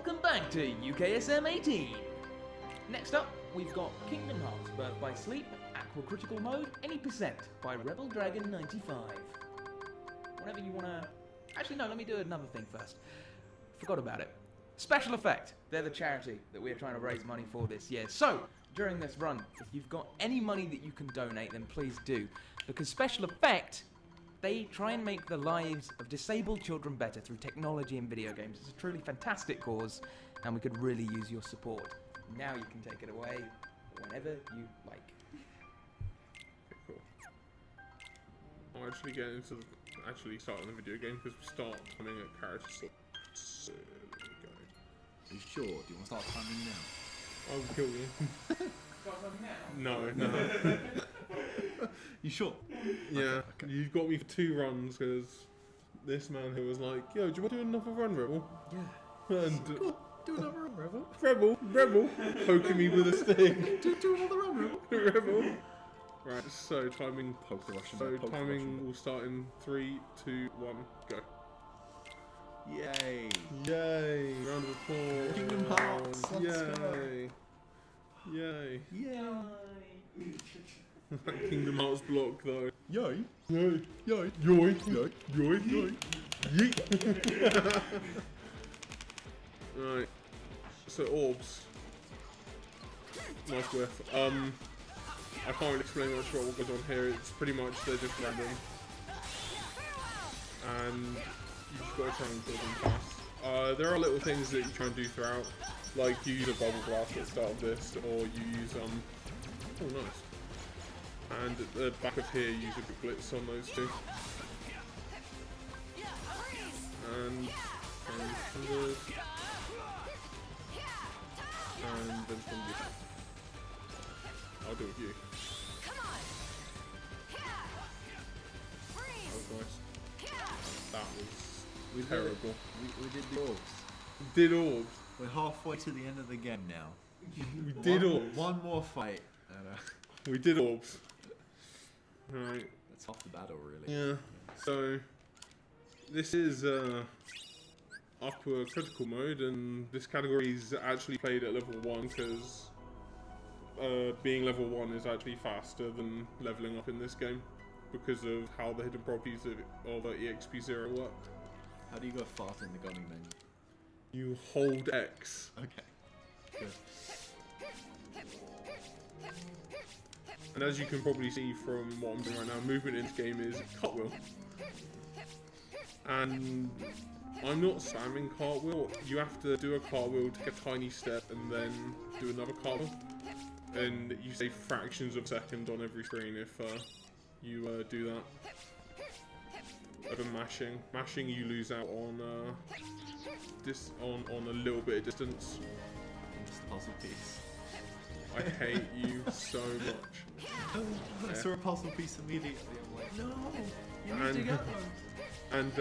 welcome back to UKSM 18. Next up, we've got Kingdom Hearts Birth by Sleep, Aqua Critical Mode, Any Percent by RebelDragon95. Whenever you wanna... Actually no, let me do another thing first. Forgot about it. Special Effect, they're the charity that we're trying to raise money for this year. So, during this run, if you've got any money that you can donate, then please do. Because Special Effect, they try and make the lives of disabled children better through technology and video games. It's a truly fantastic cause, and we could really use your support. Now you can take it away whenever you like. Okay, cool. I'll actually get into starting the video game because we start timing at characters. So there we go. Are you sure? Do you want to start timing now? I'll kill you. Start timing now? No. You sure? Yeah, Okay. you've got me for 2 runs because this man who was like, yo, do you want to do another run, Rebel? Yeah. And Cool. Do another run, Rebel. Rebel, poking me with a stick. Do another run, Rebel. Rebel. Right, so timing. Poke the Russian. So poke the timing Russian. will start in 3, 2, 1, go. Yay. Yay! Round of applause. Kingdom Hearts, let's Yay! Yay! Yay. That Kingdom Hearts block though. Yay. Yay! Yay. Yoy! Yay. Yoy! Yoy! Yeet! Right. So orbs. Nice whiff. I can't really explain much about what goes on here. It's pretty much they're just random. And you just gotta try and kill them fast. There are little things that you try and do throughout, like you use a bubble blast at the start of this, or you use oh nice. And at the back of here, use a big blitz on those two. And thunders. And then thunder. I'll do it with you. That was nice. That was terrible. We did the orbs. Did orbs. We're halfway to the end of the game now. We did orbs. One more fight. And, We did orbs. Right. that's half the battle, really. Yeah. So this is Aqua Critical Mode, and this category is actually played at level 1 because being level 1 is actually faster than leveling up in this game because of how the hidden properties of EXP0 work. How do you go fast in the gunning menu? You hold X. Okay. Good. And as you can probably see from what I'm doing right now, movement in this game is cartwheel. And I'm not spamming cartwheel. You have to do a cartwheel, take a tiny step, and then do another cartwheel. And you save fractions of a second on every screen if you do that. Over mashing. Mashing, you lose out on on a little bit of distance. Just a puzzle piece. I hate you so much. I saw a puzzle piece immediately. I'm like, no, you need to get one. And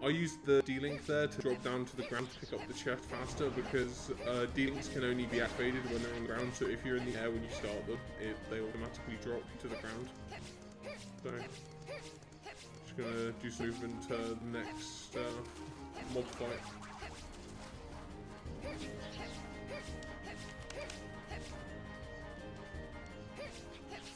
I used the D-Link there to drop down to the ground to pick up the chest faster because D-Links can only be activated when they're on the ground, so if you're in the air when you start them, they automatically drop to the ground. So, just gonna do some movement to the next mob fight.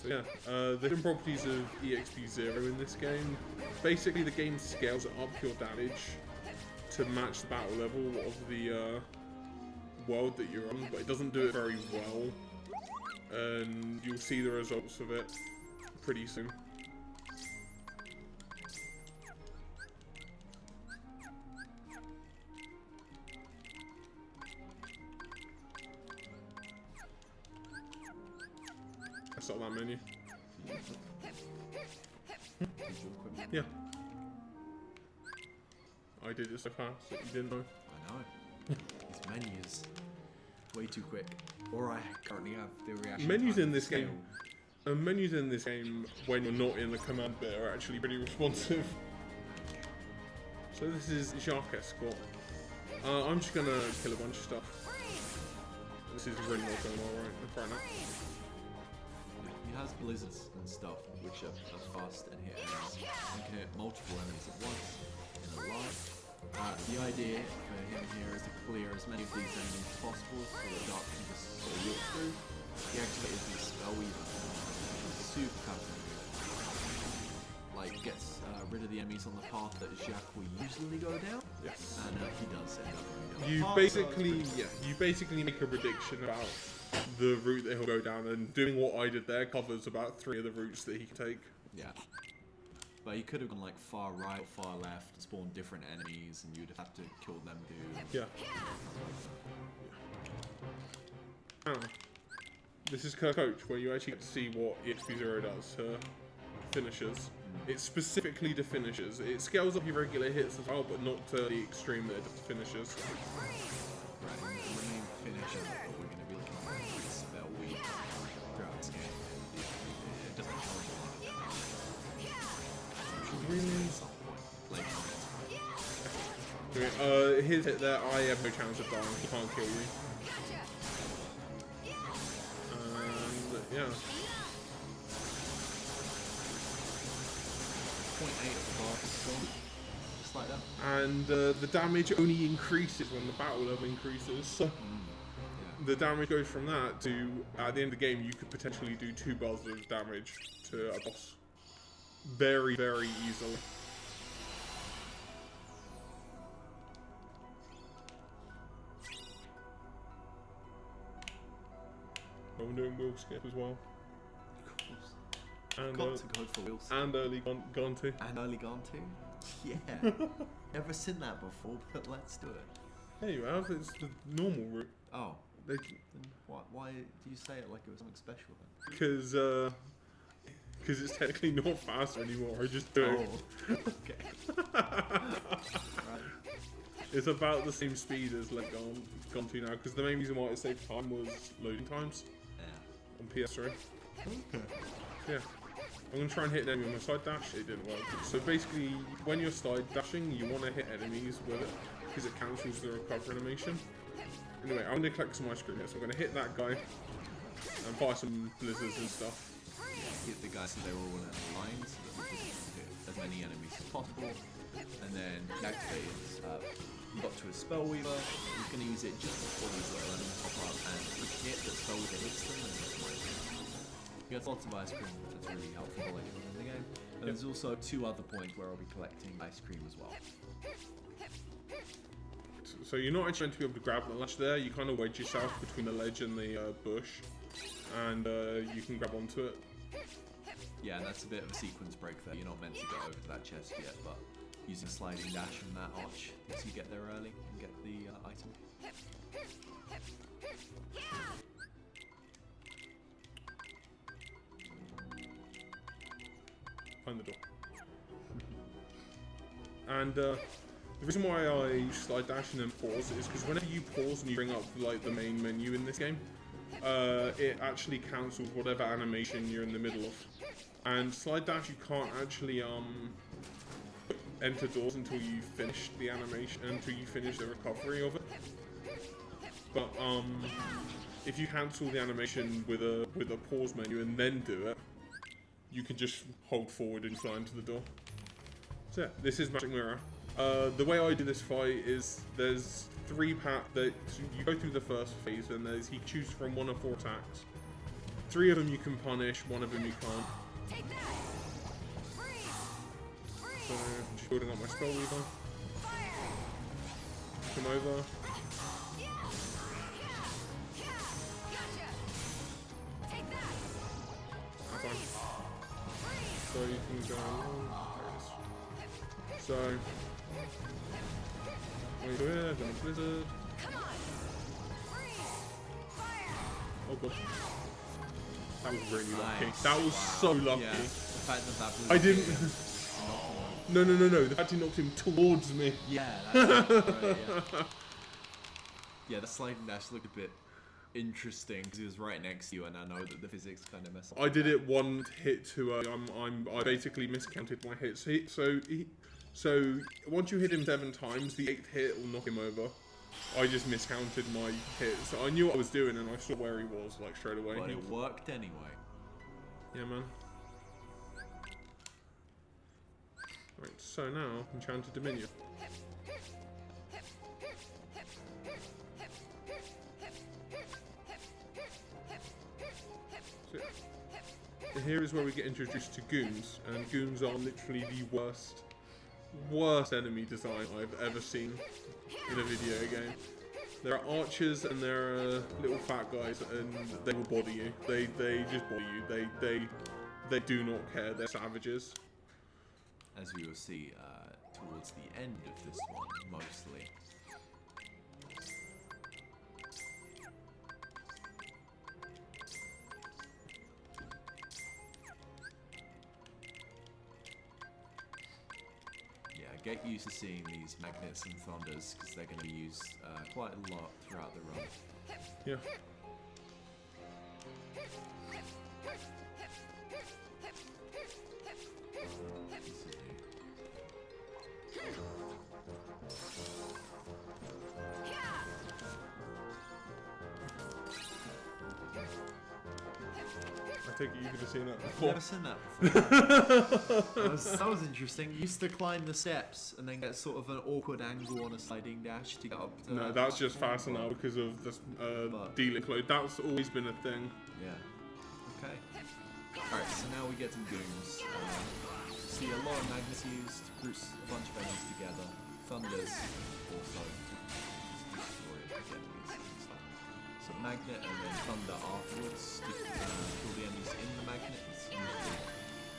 So yeah, the hidden properties of EXP0 in this game, basically the game scales up your damage to match the battle level of the world that you're on, but it doesn't do it very well, and you'll see the results of it pretty soon. I saw that menu. Yeah. I did it so fast that you didn't know. I know. This menu is way too quick. Or I currently have the reaction. Menus time in this scale. game, menus in this game when you're not in the command bit are actually pretty responsive. So this is Jacques Escort. I'm just gonna kill a bunch of stuff. This is really not going all right now. He has blizzards and stuff, which are fast and hit enemies. You can hit multiple enemies at once in a line. The idea for him here is to clear as many of these enemies as possible so that Dark can just sort of walk through. He activated the Spell Weaver, which is super powerful. Like, gets rid of the enemies on the path that Jacques will usually go down. Yes. And he does end up going down the You path, basically, you basically make a prediction about the route that he'll go down, and doing what I did there covers about 3 of the routes that he can take. Yeah. But he could have gone like far right or far left, spawned different enemies, and you'd have to kill them too. Yeah. Now, this is Coach, where you actually get to see what EXP0 does to finishers. It's specifically to finishers. It scales up your regular hits as well, but not to the extreme that it does to finishers. Right, and the main finisher that we're going to be looking at is Spell Weaver throughout this game. It doesn't kill you. Really? At some point later on. Okay, his hit there, I have no chance of dying. He can't kill you. And yeah. 0.8 of the bar is gone. Just like that. And the damage only increases when the battle level increases. So Yeah. the damage goes from that to, at the end of the game, you could potentially do 2 bars of damage to a boss. Very, very easily. I'm doing wheel skip as well. Of course. And, Got to go for wheels. and early gone to. And early gone too? Yeah. Never seen that before, but let's do it. There you have, it's the normal route. Oh. They, Then why do you say it like it was something special then? because it's technically not faster anymore, I just do it. Oh. Okay. Right. It's about the same speed as like gone to now, because the main reason why it saved time was loading times Yeah. on PS3. Okay. Yeah. I'm going to try and hit an enemy with my side dash, it didn't work. So basically, when you're side dashing, you want to hit enemies with it, because it cancels the recover animation. Anyway, I'm going to collect some ice cream here, so I'm going to hit that guy, and fire some blizzards and stuff. Hit the guys so they're all in a line so that we can hit as many enemies as possible. And then he activates, got to his Spell Weaver. He's going to use it just before these little enemies pop up and hit that Spell Weaver hits them and that's why. He gets lots of ice cream, which is really helpful later on in the game. And there's also 2 other points where I'll be collecting ice cream as well. So you're not actually meant to be able to grab the ledge there, you kind of wedge yourself between the ledge and the bush, and you can grab onto it. Yeah, and that's a bit of a sequence break there. You're not meant to get over to that chest yet, but using sliding dash from that arch lets you get there early and get the item. Find the door. And the reason why I slide dash and then pause is because whenever you pause and you bring up like the main menu in this game, it actually cancels whatever animation you're in the middle of. And slide dash, you can't actually enter doors until you finish the animation, until you finish the recovery of it. But if you cancel the animation with a pause menu and then do it, you can just hold forward and fly into the door. So yeah, this is Magic Mirror. The way I do this fight is there's 3 paths that you go through the first phase, and there's you choose from 1 of 4 attacks. 3 of them you can punish, 1 of them you can't. So I'm just building up my Spell Weaver. Come over. Fine. So you can go along. There it is. So when you go here, then a blizzard. Oh god. That was really lucky. Nice. That was so lucky. Yeah, the fact that that I didn't. No. No. The fact he knocked him towards me. Yeah, that's right, yeah. Yeah, the sliding dash looked a bit interesting because he was right next to you, and I know that the physics kind of mess up. I did it 1 hit too early. I basically miscounted my hits. So once you hit him 7 times, the 8th hit will knock him over. I just miscounted my hits. I knew what I was doing, and I saw where he was like straight away. But it worked anyway. Yeah, man. Right, so now, Enchanted Dominion. here is where we get introduced to goons, and goons are literally the worst enemy design I've ever seen in a video game. There are archers and there are little fat guys, and they will body you. They just body you. They do not care. They're savages. As we will see towards the end of this one, mostly. Get used to seeing these magnets and thunders because they're going to be used quite a lot throughout the run. Yeah. I take it you could have seen that before. Never seen that before. that was interesting. You used to climb the steps and then get sort of an awkward angle on a sliding dash to get up to... No, that's just faster now because of the dealing load. That's always been a thing. Yeah. Okay. Alright, so now we get to goons. See a lot of magnets used, groups a bunch of enemies together. Thunders also to destroy the enemies and stuff. So magnet and then thunder afterwards to kill the enemies in the magnet. It's usually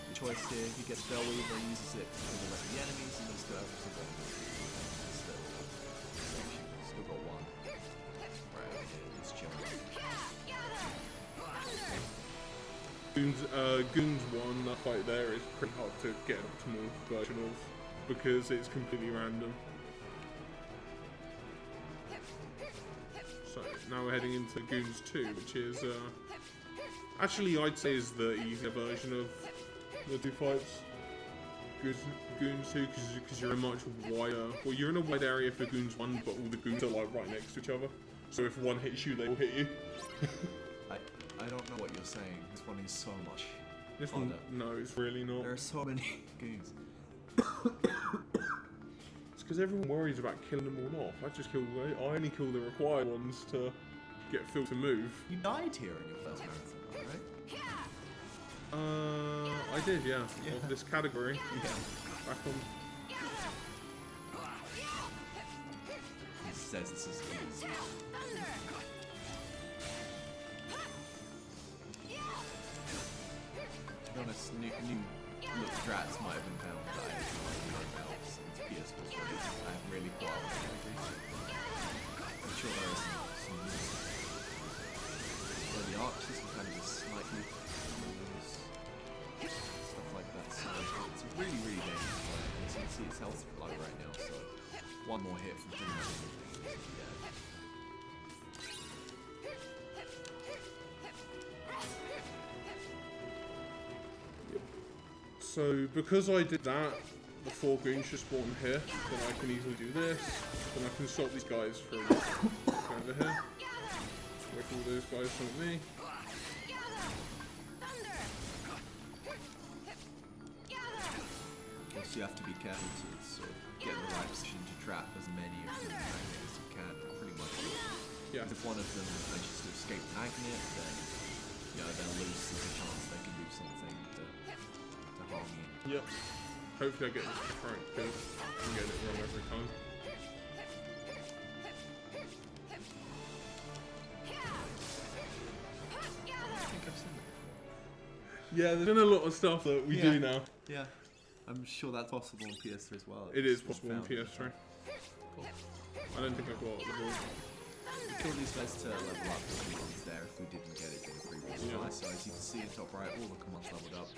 the choice here. He gets Bellweaver and uses it to kill the rest of the enemies, and he's got every single one. Still got one. Right over here, he's chilling. Goons 1, that fight there is pretty hard to get an optimal version of because it's completely random. So now we're heading into Goons 2, which is actually I'd say is the easier version of the two fights. Goons 2 because you're in a much wider, well, you're in a wide area for Goons 1, but all the goons are like right next to each other. So if one hits you, they will hit you. I don't know what you're saying. This one is so much. This one, no, it's really not. There are so many goons. It's because everyone worries about killing them all off. I only kill the required ones to get Phil to move. You died here in your first marathon, right? I did, yeah. Of this category. Yeah. Back on. He says this is easy. To be honest, new look strats might have been found by about since PS4 release. I haven't really caught up with everything. I'm sure there are some where the archers can kind of just slightly stuff like that. So it's a really, really dangerous fight. As you can see, its health low right now, so one more hit from pretty much anything. Yeah. So because I did that before goons should spawn here, then I can easily do this. Then I can stop these guys from going over here. Wait for all those guys from me. Also, you have to be careful to sort of get in the right position to trap as many of the magnets as you can, pretty much. Yeah. If one of them manages to escape the magnet, then they're loose. There's a chance they can do something to harm you. Yep. Hopefully I get this right because I'm getting it wrong every time. I think I've seen that before. Yeah, there's been a lot of stuff that we do now. Yeah. I'm sure that's possible on PS3 as well. It is possible on found. PS3. Cool. I don't think I got the ball. We kill these guys to level up the commands there if we didn't get it in the previous fight. So as you can see in top right, all the commands leveled up.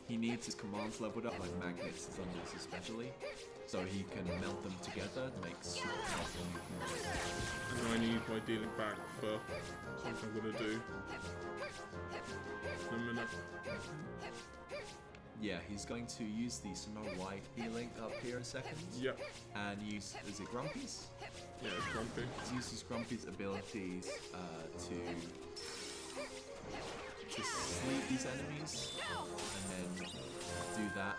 He needs his commands leveled up, like magnets and thunders especially, so he can melt them together to make super powerful new commands. And I need my dealing back for something I'm gonna do in a minute. Yeah, he's going to use the Snow White healing up here in a second. Yep. And use, is it Grumpy's? Yeah, it's Grumpy. He uses Grumpy's abilities to sleep these enemies, and then do that,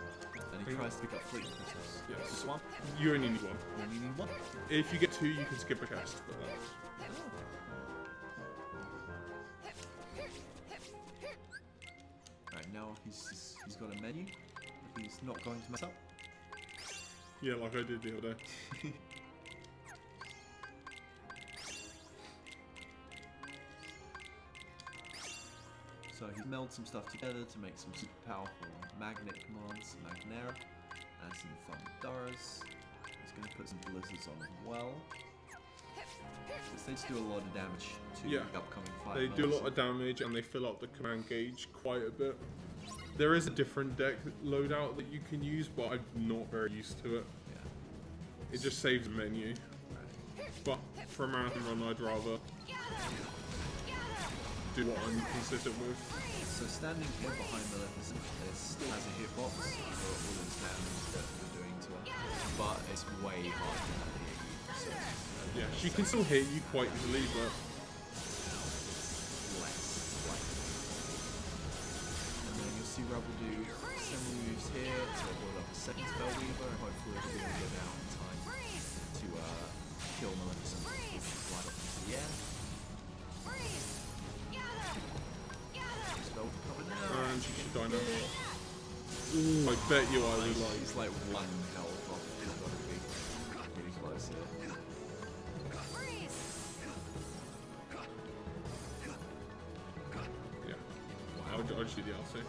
and he tries to pick up fleeting crystals. Yes. Just one? You only need one. You only need one? If you get two, you can skip a chest, but that's... now he's got a menu. He's not going to mess up. Yeah, like I did the other day. So he's melded some stuff together to make some super powerful magnet commands, Magnera, and some Thunderas. He's going to put some blizzards on as well. Because they just do a lot of damage to the upcoming fight. They do a lot of damage and they fill up the command gauge quite a bit. There is a different deck loadout that you can use, but I'm not very used to it. Yeah. It just saves the menu. Right. But for a marathon run, I'd rather do what I'm consistent with. So standing here behind Maleficent, it still has a hitbox for all this damage that we're doing to her, but it's way harder than that hit you. So, Yeah, she can still hit you quite easily, but less likely. And then you'll see Rebel do some moves here to build up a second spell weaver, and hopefully we'll be able to get out in time to kill Maleficent before she flies up into the air. Spell coming out. and she should die now. Ooh, I bet you I would like. It's like one health off. It's got to be really close here. Yeah, I'll just do the LC.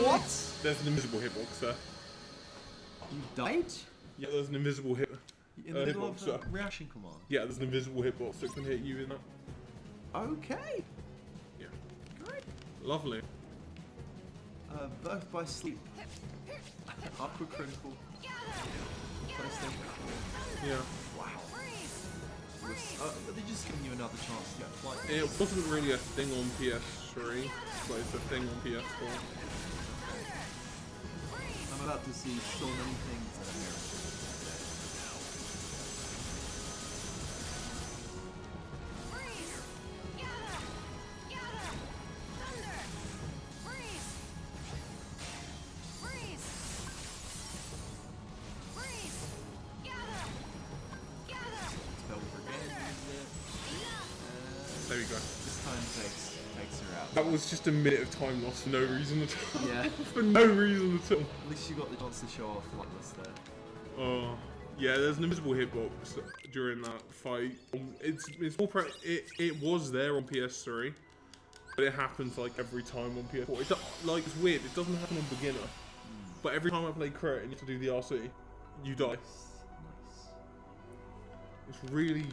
What? There's an invisible hitbox there. You died? Yeah, there's an invisible hit. In the middle hitbox of there. a reaction command? Yeah, there's an invisible hitbox that can hit you in that. Okay. Yeah, Great. lovely. Birth by sleep. Aqua critical. PlayStation 4. Yeah. Wow. But they're just giving you another chance to get flight. It wasn't really a thing on PS3, but it's a thing on PS4. I'm about to see so many things that are miracles. There we go. This time takes her out. That was just a minute of time lost for no reason at all. Yeah. For no reason at all. At least you got the chance to show off Flightless there. Oh, yeah. There's an invisible hitbox during that fight. It's more it was there on PS3, but it happens like every time on PS4. It's weird. It doesn't happen on beginner, but every time I play crit and you have to do the RC, you die. Nice. It's really,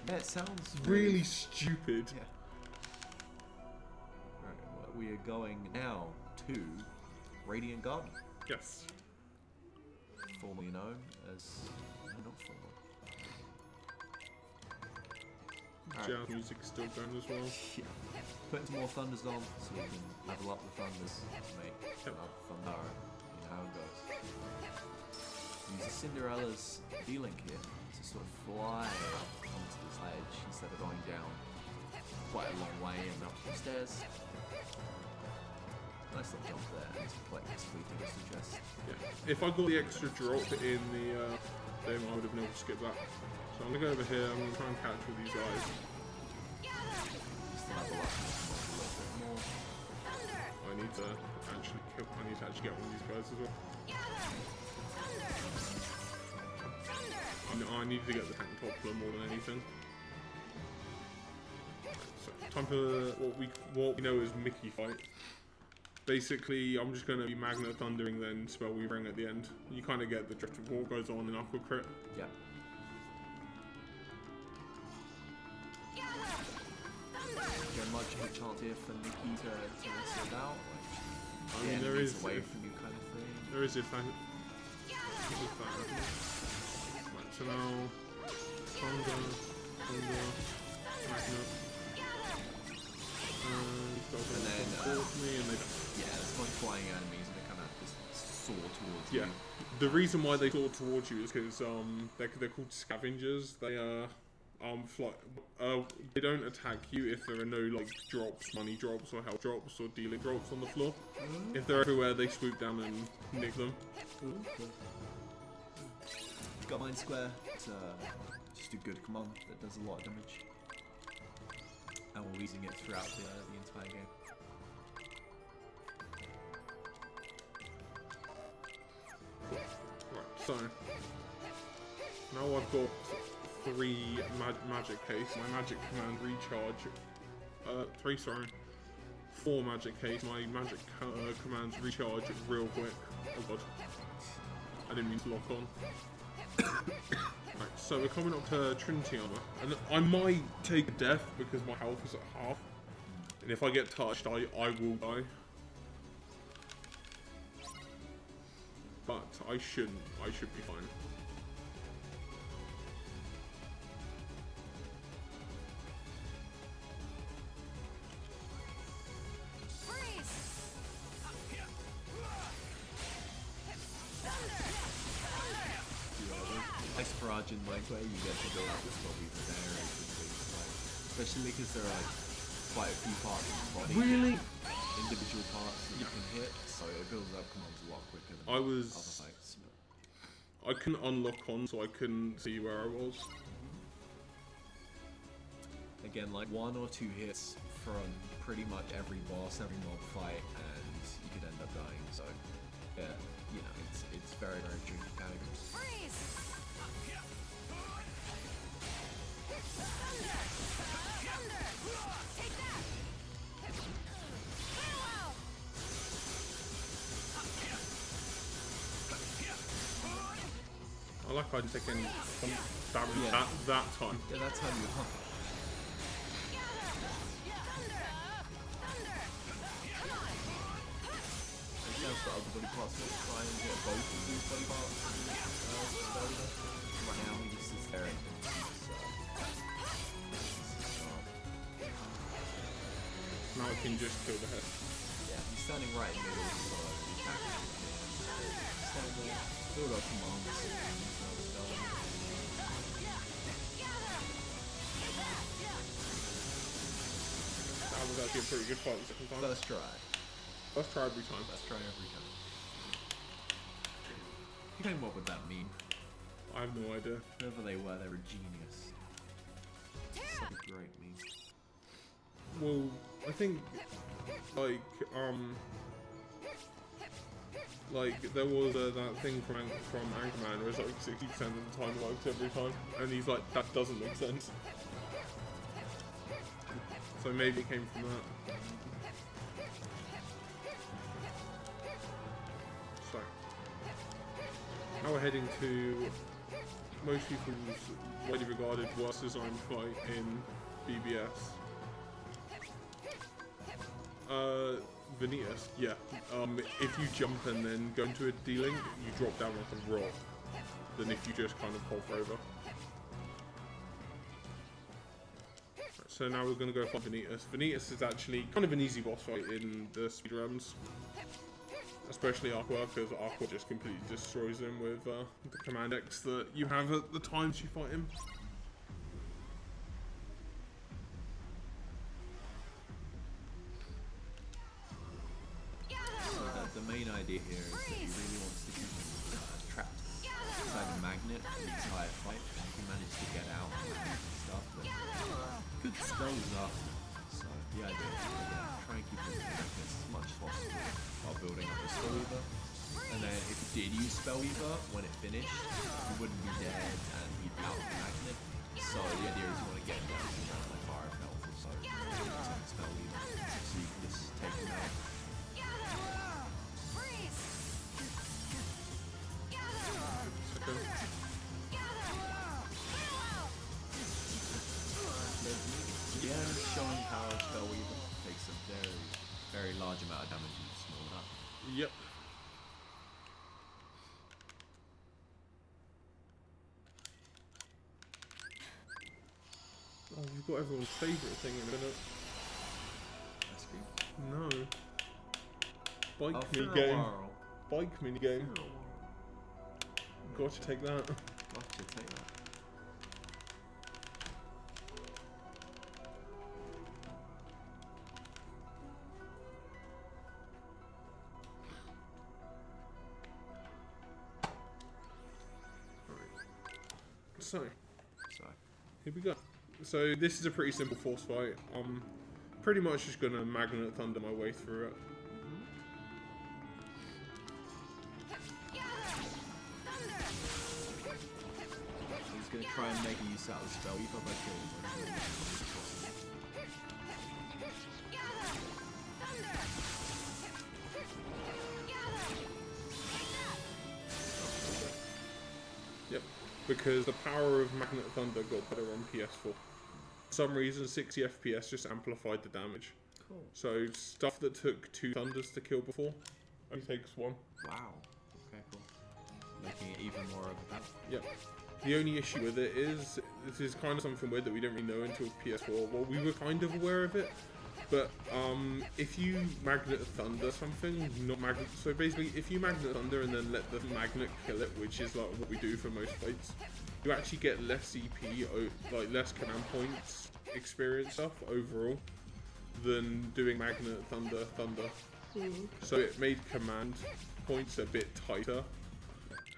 Yeah, it sounds really stupid. Yeah. Right, well, we are going now to Radiant Garden, Yes. formerly known as not formerly. Jazz music's still going as well. Yeah. Putting some more thunders on so we can level up the thunders to make another thunder. You know how it goes. Use Cinderella's D-Link here to sort of fly up onto this ledge instead of going down quite a long way and up the stairs. Nice little jump there to collect this fleeting chest. Yeah. If I got the extra drop in the thing, I would have been able to skip that. So I'm gonna go over here. I'm gonna try and catch all these guys. Just to level up a little bit more. I need to actually get one of these guys as well. I need to get the tank toppler more than anything. So, time for what we know as Mickey fight. Basically, I'm just going to be Magnet Thundering, then Spell Weavering at the end. You kind of get the drift of what goes on in Aqua Crit. Yeah. Is there much of a chance here for Nikki to rinse it out? Like, I mean, there is away from you kind of thing. There is if that. Right, so now Thunder, Magnet. And then, me and they. yeah, there's a bunch of flying enemies and they kind of just soar towards Yeah. you. The reason why they soar towards you is because they're called scavengers. They they don't attack you if there are no like drops, money drops or health drops or dealing drops on the floor. If they're everywhere, they swoop down and nick them. Got Mind Square. It's just a good command that does a lot of damage. and we're using it throughout the entire game. Right, so now I've got 3 magic case. My magic command recharge. 4 magic case. My magic commands recharge real quick. Oh god, I didn't mean to lock on. Right, so we're coming up to Trinity Armor, and I might take a death because my health is at half, and if I get touched, I will die. But I should be fine. Barrage in like where you get to build up this body very quickly, like, especially because there are like quite a few parts of the body, individual parts that you can hit, so it builds up commands a lot quicker than other fights. I couldn't unlock on, so I couldn't see where I was. Again, like 1 or 2 hits from pretty much every boss, every mob fight, and you could end up dying. So yeah, you know, it's very tricky category. I like how I didn't take any damage at that time. Yeah, that's how you hunt. There's the other body parts will try and get both of these body parts. Right now he just sits there and now I can just kill the head. yeah, he's standing right in the middle, so you can stand there, build up commands. That was actually a pretty good fight the second time. First try. First try every time. First try every time. What would that mean? I have no idea. Whoever they were a genius. Such a great meme. Well, I think, like there was that thing from Anchorman where it's like 60% of the time works every time, and he's like, that doesn't make sense. So maybe it came from that. So now we're heading to most people's widely regarded worst design fight in BBS. Vanitas, yeah. If you jump and then go into a D-link, you drop down like a rock. Than if you just kind of hover over. So now we're going to go for Vanitas. Vanitas is actually kind of an easy boss fight in the speedruns. Especially Aqua, because Aqua just completely destroys him with the command X that you have at the times you fight him. The main idea here is that he really wants to keep him trapped inside a magnet for the entire fight. If he managed to get out and stuff, then good spells up. So the idea is to try and keep him focused as much as possible while building up a Spellweaver. And then if he did use Spellweaver, when it finished, he wouldn't be dead and he'd be out of the magnet. So the idea is you want to get him down to around like 5 health or so using Spellweaver, so you can just take him out. Yeah, showing power Spellweaver takes a very large amount of damage in a small amount. Yep. Oh, you've got everyone's favourite thing in a minute. Ice cream? No. Bike for mini a game. while. Bike mini game. For a while. Gotcha, take that. Gotcha, take that. So, So, here we go. So this is a pretty simple force fight. I'm pretty much just gonna Magnet Thunder my way through it. He's gonna try and make a use out of the spell either by killing him. Yep, because the power of Magnet Thunder got better on PS4. For some reason, 60 FPS just amplified the damage. Cool. So stuff that took 2 thunders to kill before only takes 1. Wow. Okay, cool. Making it even more of a battle. Yep. The only issue with it is, this is kind of something weird that we don't really know until PS4. Well, we were kind of aware of it, but if you Magnet Thunder something, not Magnet, so basically if you Magnet Thunder and then let the Magnet kill it, which is like what we do for most fights, you actually get less CP, like less command points experience stuff overall than doing Magnet Thunder. So it made command points a bit tighter,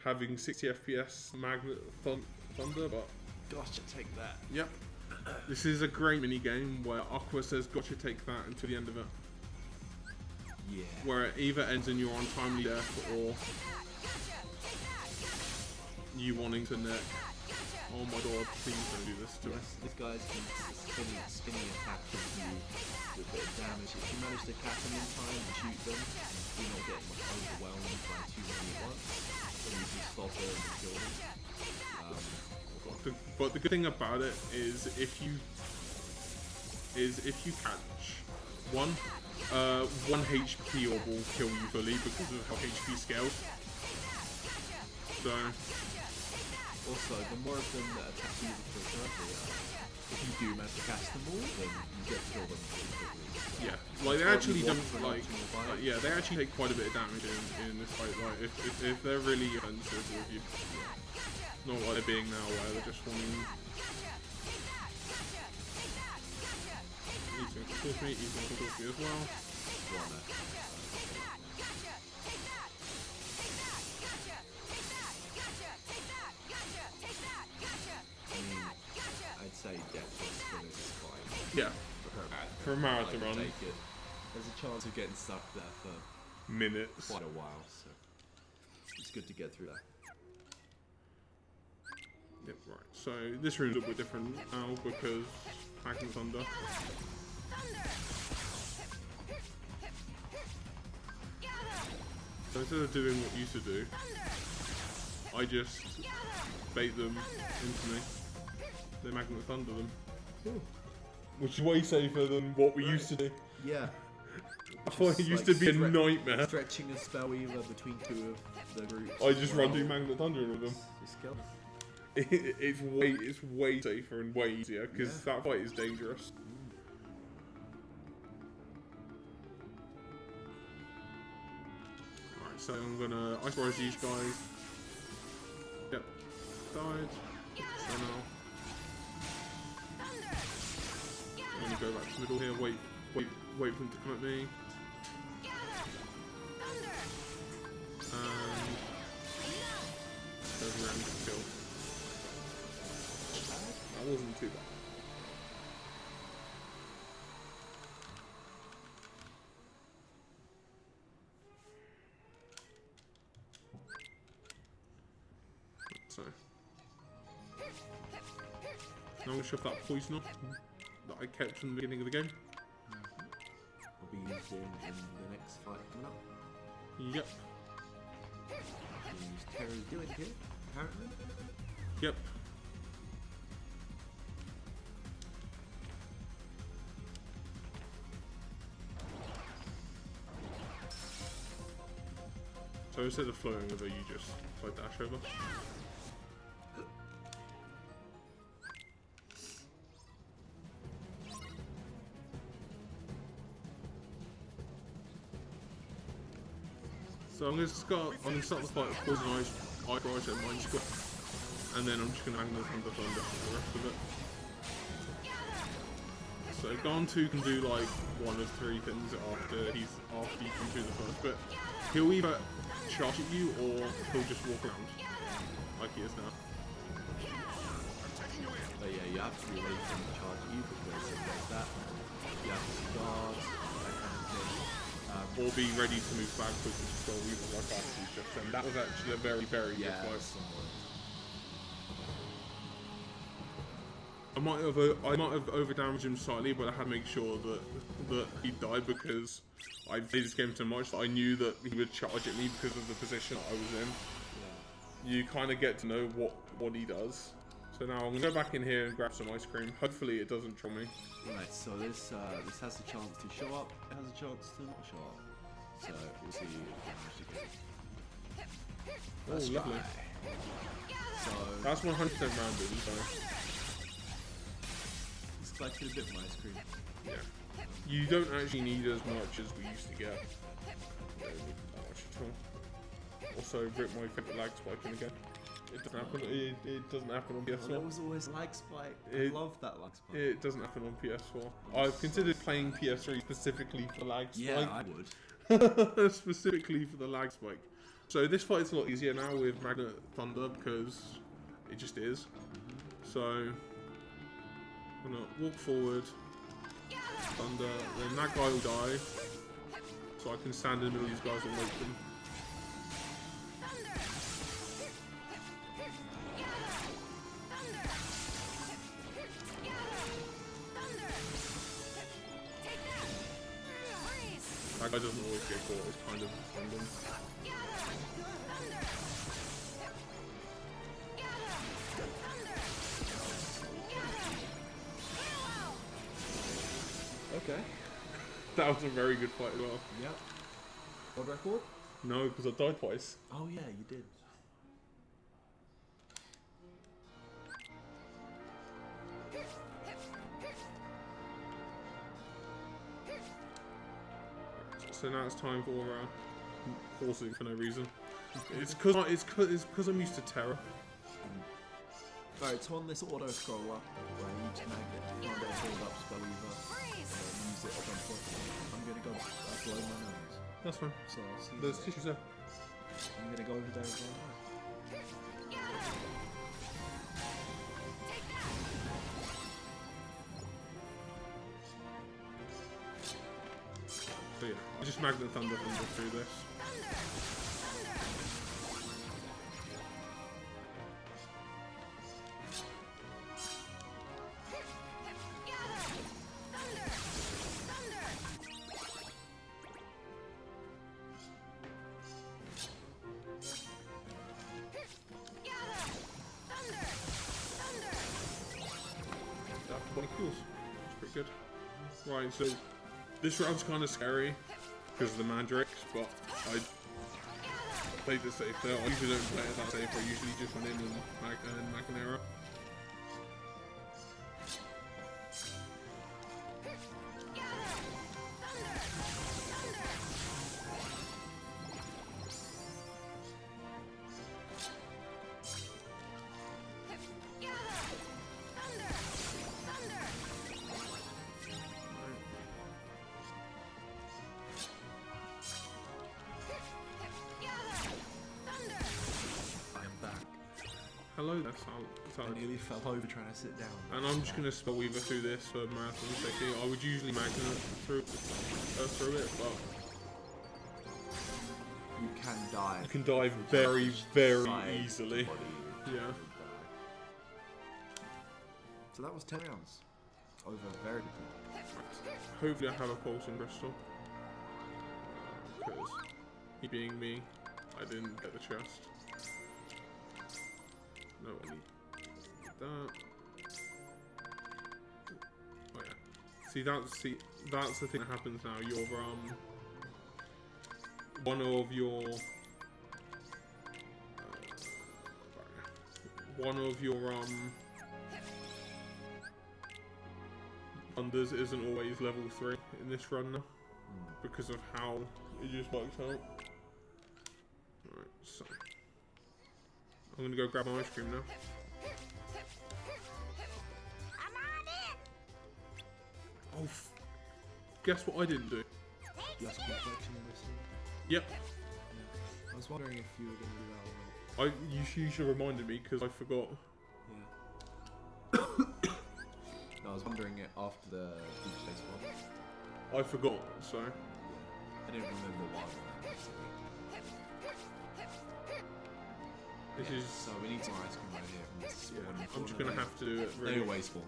having 60 FPS Magnet Thunder, but Gotcha, take that. yep. This is a great mini game where Aqua says gotcha take that until the end of it. Yeah. Where it either ends in your untimely death or you wanting to neck. Oh my god, please don't do this to us. This guy's spinning attack with you with a bit of damage. If you manage to catch them in time and shoot them, you're not getting overwhelmed by too many at once. Then you can stop it and kill them. But the good thing about it is if you catch one HP orb will kill you fully because of how HP scales. So Also, the more of them that attack you quicker, if you do manage to catch them all, then you get to kill them pretty quickly. yeah, like they actually don't yeah, they actually take quite a bit of damage in this fight. Like if they're really offensive with you. Not like they're being now, where they're just wanting. He's going to push me, he's going to push me as well. I mean, I'd say Deathless Spinners is fine. Yeah, for a marathon run. Take it. There's a chance of getting stuck there for Minutes. quite a while, so it's good to get through that. Yep, right. So this room's a bit different now because Magnet Thunder. So instead of doing what you used to do, I just bait them into me. Then Magnet Thunder them. Ooh. Which is way safer than what we used to do. Yeah. I thought it used to be a nightmare. Stretching a spell weaver between 2 of the groups. I just run through Magnet Thunder with them. Just kill them. It's way safer and way easier because that fight is dangerous. Alright, so I'm gonna ice rise these guys. Yep, died. So now I'm gonna go back to the middle here. Wait for them to come at me. And turn around and kill. That wasn't too bad. So now I'm going to shove that poison off that I kept from the beginning of the game. Will be used in the next fight coming up. Yep. Use Terra's doing here, apparently. Yep. So instead of floating over, you just like dash over. So I'm going to start the fight with Poison Ice, Ice and Mind Squat, and then I'm just going to Magnet Thunder for the rest of it. So Garn 2 can do like one of 3 things after you come through the first bit. He'll either charge at you or he'll just walk around like he is now. But yeah, you have to be ready for them to charge you because if there's that, you have to guard, that kind of thing. Or being ready to move backwards and spell weaver like I did just then. That was actually a very, very good fight. I might have overdamaged him slightly, but I had to make sure that he died because I played this game so much that I knew that he would charge at me because of the position I was in. Yeah. You kind of get to know what he does. So now I'm gonna go back in here and grab some ice cream. Hopefully it doesn't troll me. Right, so this has a chance to show up, it has a chance to not show up. So we'll see if we manage to get it. Oh, lovely. So That's 100% random, so it's collected a bit more ice cream. yeah. You don't actually need as much as we used to get. You don't need that much at all. Also, rip my favourite lag spiking again. It doesn't happen. It doesn't happen on PS4. There was always lag spike. I love that lag spike. It doesn't happen on PS4. I've considered playing PS3 specifically for lag spike. Yeah, I would. Specifically for the lag spike. So this fight's a lot easier now with Magnet Thunder because it just is. So I'm gonna walk forward, Thunder, then that guy will die. So I can stand in the middle of these guys and wait them. That guy doesn't always get caught, it's kind of random. Okay. That was a very good fight as well. Yep. World record? No, because I died twice. Oh yeah, you did. So now it's time for forcing for no reason. It's because I'm used to terror. Alright, so on this auto scroller, where you need to magnet to find out build up spell weaver and use it at some point, I'm gonna go blow my nose. That's fine. So I'll see you There's there. tissues there. I'm gonna go over there as well. So yeah, I just Magnet Thunder through this. Body kills. It's pretty good. Right, so this round's kind of scary because of the Mandrakes, but I played it safe there. I usually don't play it that safe. I usually just run in and Magnera. Hello there, Sal. I nearly fell over trying to sit down. And I'm just gonna spell weaver through this for marathon sake. I would usually magnet through it, but You can die. you can die very, very easily. Yeah. So that was 10 rounds. Over very quickly. Hopefully I have a pulsing crystal. Because he being me, I didn't get the chest. No, I need that. Oh yeah. See, that's the thing that happens now. Your one of your unders isn't always level 3 in this run now because of how it just worked out. Alright, so I'm gonna go grab my ice cream now. I'm on it. Oh, guess what I didn't do? Yes, complexion missing. Yep. Yeah. I was wondering if you were going to do that or not. You should have reminded me because I forgot. Yeah. I was wondering it after the Deep Space one. I forgot, so. I didn't remember why. This is. So we need some ice cream right here from this Yeah, spawning I'm just corner. gonna have to do it They really. always spawn.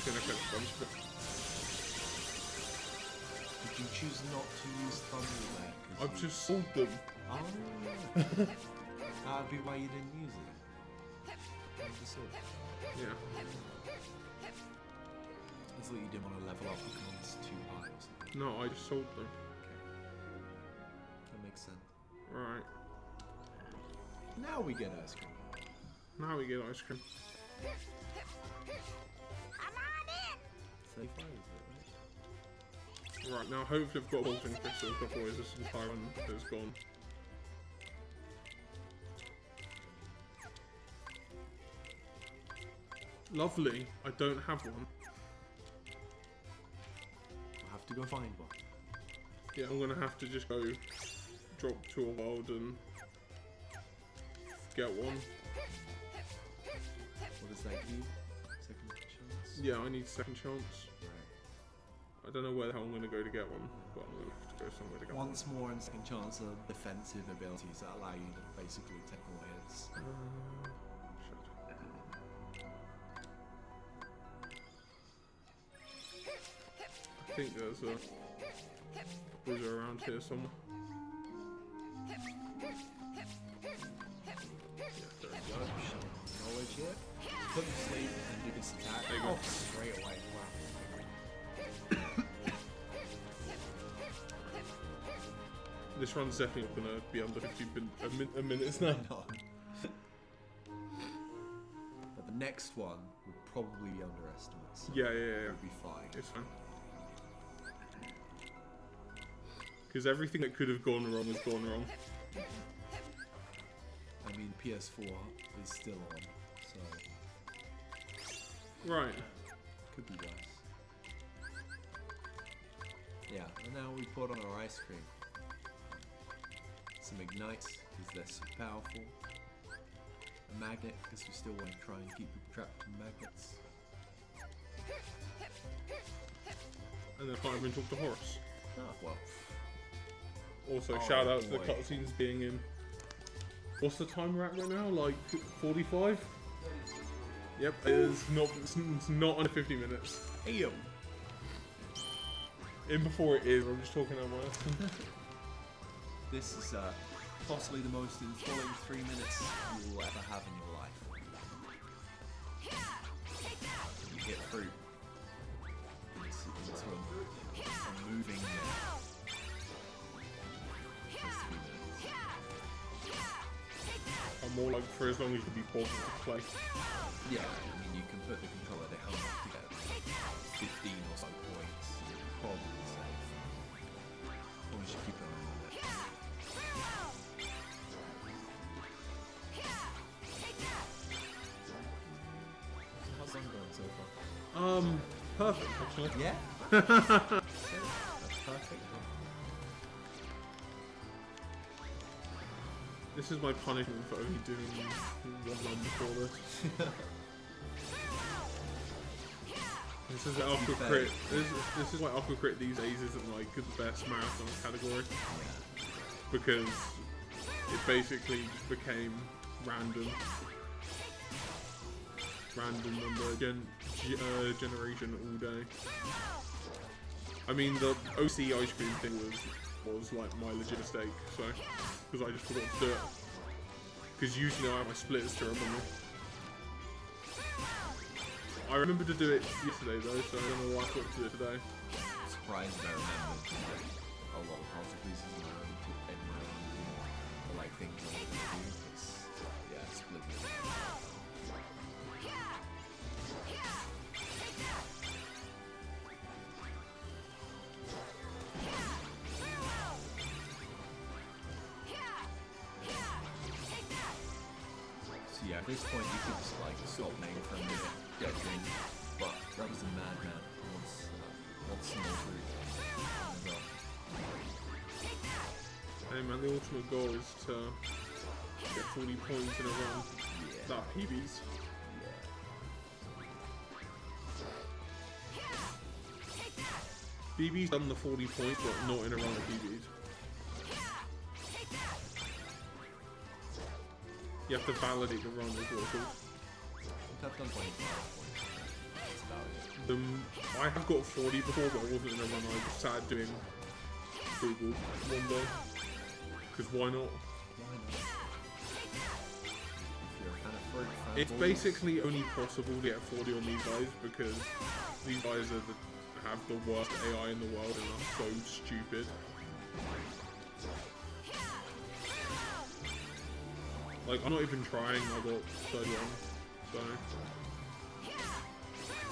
Gonna catch a bunch of it. Did you choose not to use thunder there? 'Cause I've you- just sold them. Oh. That'd be why you didn't use it. I just saw it. Yeah. I thought you didn't want to level up Pokemon's too high or something. No, I just sold them. That makes sense. Right. Now we get ice cream. Now we get ice cream. I'm on it. 35 is it, Right, now hopefully I've got Golden Crystals, otherwise this entire one is gone. Lovely. I don't have one. I'll have to go find one. Yeah, I'm gonna have to just go drop to a world and get one. What does that give you? Second chance? Yeah, I need second chance. Right. I don't know where the hell I'm gonna go to get one, but I'm gonna have to go somewhere to get one. Once more and second chance are defensive abilities that allow you to basically take more hits. Shit. I think there's a bruiser around here somewhere. Yeah, there is. Knowledge here. Put him to sleep and do this attack. There you go. Oh, straight away. Wow. This run's definitely not gonna be under 50 minutes now. No. But the next one would probably be underestimates. So Yeah. It'll be fine. It's fine. Because everything that could have gone wrong has gone wrong. I mean, PS4 is still on, so Right. could be worse. Yeah, and now we put on our ice cream. Some ignites, because they're so powerful. A magnet, because we still want to try and keep people trapped in magnets. And then I can't even talk to Horace. Oh, well. Also, Oh, shout out to the boy. cutscenes being in. What's the time we're at right now? Like 45? Yep, it's not under 50 minutes. Hey, yo! In before it is, I'm just talking out my ass. This is possibly the most enthralling 3 minutes you will ever have in your life. You get fruit into a moving first 3 minutes. I'm more like for as long as you can be paused to play. Yeah, I mean you can put the controller down to get 15 or so points. Probably the same. Or you should keep an eye on it. How's that going so far? Perfect actually. Yeah? That's perfect. This is my punishment for only doing one run before this. This is Aqua Crit. This is why Aqua Crit these days isn't like the best marathon category. Because it basically just became random number generation all day. I mean the OC ice cream thing was like my legit mistake, so because I just forgot to do it. Because usually I have my splitters to remember. I remember to do it yesterday though, so I don't know why I forgot to do it today. Surprised I remembered a lot of puzzle pieces in my own, or like things I wanted to do. It's, yeah, split it. So yeah, at this point you could just like stop playing for a minute, get a drink, but that was a madman who wants some more food. And, Hey man, the ultimate goal is to get 40 points in a run. Yeah. That PBs. BB's done the 40 points, but not in a run of PBs. You have to validate the run as well. So I've done 25 points. That's about it. I have got 40 before, but I wasn't in a run. I just started doing Google one day. Because why not? It's basically only possible to get 40 on these guys because these guys have the worst AI in the world and are so stupid. Like, I'm not even trying, I got 31, so...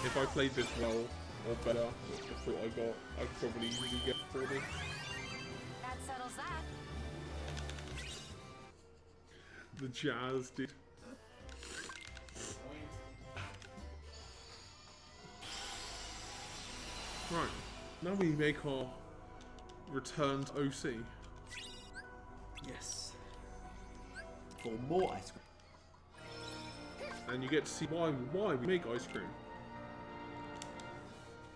If I played this well, or better, with the foot I got, I could probably easily get 40. That settles that. The jazz, dude. Right, now we make our return to OC. Yes. For more ice cream. And you get to see why we make ice cream.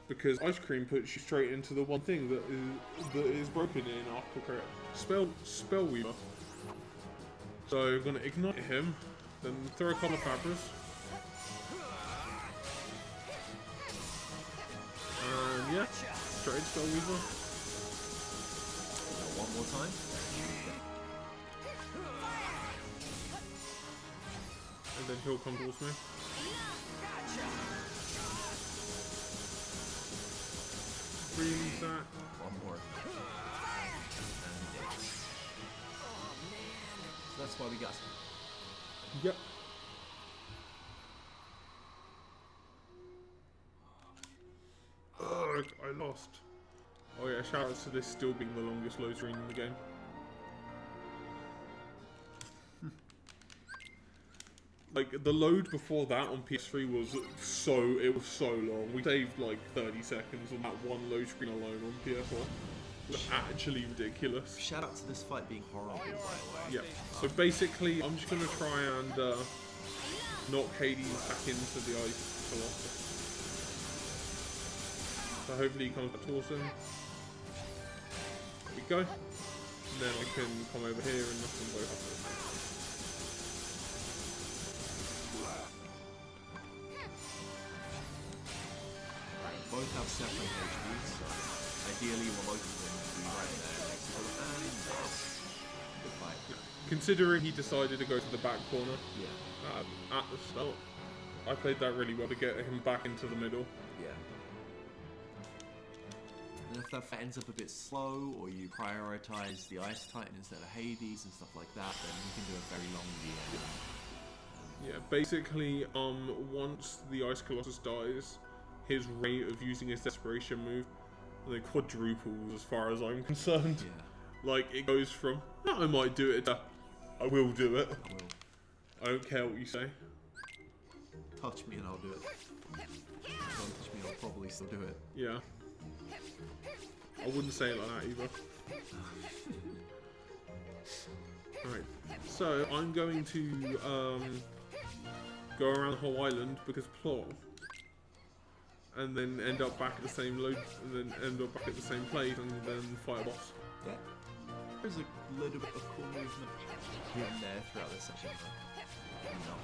Because ice cream puts you straight into the one thing that is broken in Aqua Spellweaver. So we're gonna ignite him, then throw a couple of Fabras. And yeah, straight into Spellweaver. One more time. And then he'll come towards me. Freeze that. One more. And dead. So that's why we got. Yep. Ugh, I lost. Oh yeah, shout out to this still being the longest load screen in the game. Like, the load before that on PS3 was so long. We saved like 30 seconds on that one load screen alone on PS4. It was actually ridiculous. Shout out to this fight being horrible, by the way. Yeah, so basically, I'm just gonna try and knock Hades back into the ice Colossus. So hopefully he comes back towards him. There we go. And then I can come over here and knock them both up. Both have separate HPs, so ideally we're both of them to be right there next to them, and good fight. Considering he decided to go to the back corner Yeah. at the start, I played that really well to get him back into the middle. Yeah. And if that fight ends up a bit slow, or you prioritize the Ice Titan instead of Hades and stuff like that, then you can do a very long DM. Yeah, basically, once the Ice Colossus dies, his rate of using his desperation move, then quadruples as far as I'm concerned. Yeah. Like, it goes from, I might do it, to, I will do it. I will. I don't care what you say. Touch me and I'll do it. Don't touch me, I'll probably still do it. Yeah. I wouldn't say it like that either. Alright, so I'm going to go around the whole island because plot. And then end up back at the same load, and then end up back at the same place, and then fight a boss. Yeah. There's a little bit of cool movement here and there throughout this section. No.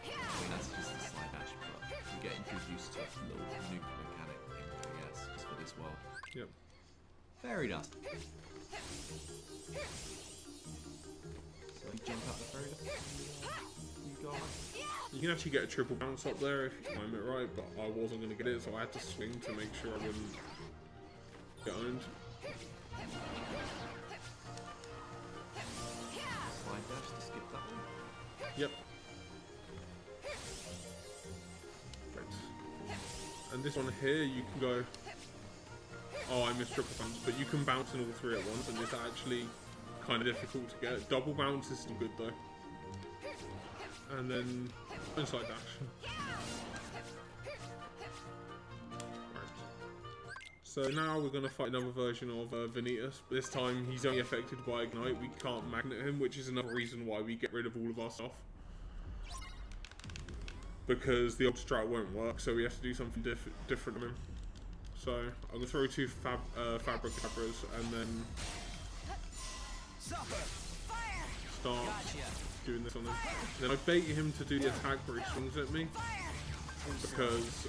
I mean, that's just a slight dash, but you get introduced to a little nuke mechanic thing, I guess, just for this world. Yep. Fairy dust. So you jump out the fairy dust. You go. You can actually get a triple bounce up there if you time it right, but I wasn't going to get it, so I had to swing to make sure I wouldn't get owned. Slide dash to skip that one. Yep. Right. And this one here, you can go... Oh, I missed triple bounce, but you can bounce in all three at once, and it's actually kind of difficult to get. Double bounce is still good, though. And then inside dash. Right. So now we're going to fight another version of Vanitas. This time he's only affected by Ignite. We can't magnet him, which is another reason why we get rid of all of our stuff. Because the old strat won't work, so we have to do something different to him. So I'm going to throw 2 Fabricabras and then start doing this on him. Then I bait him to do the attack where he swings at me. Because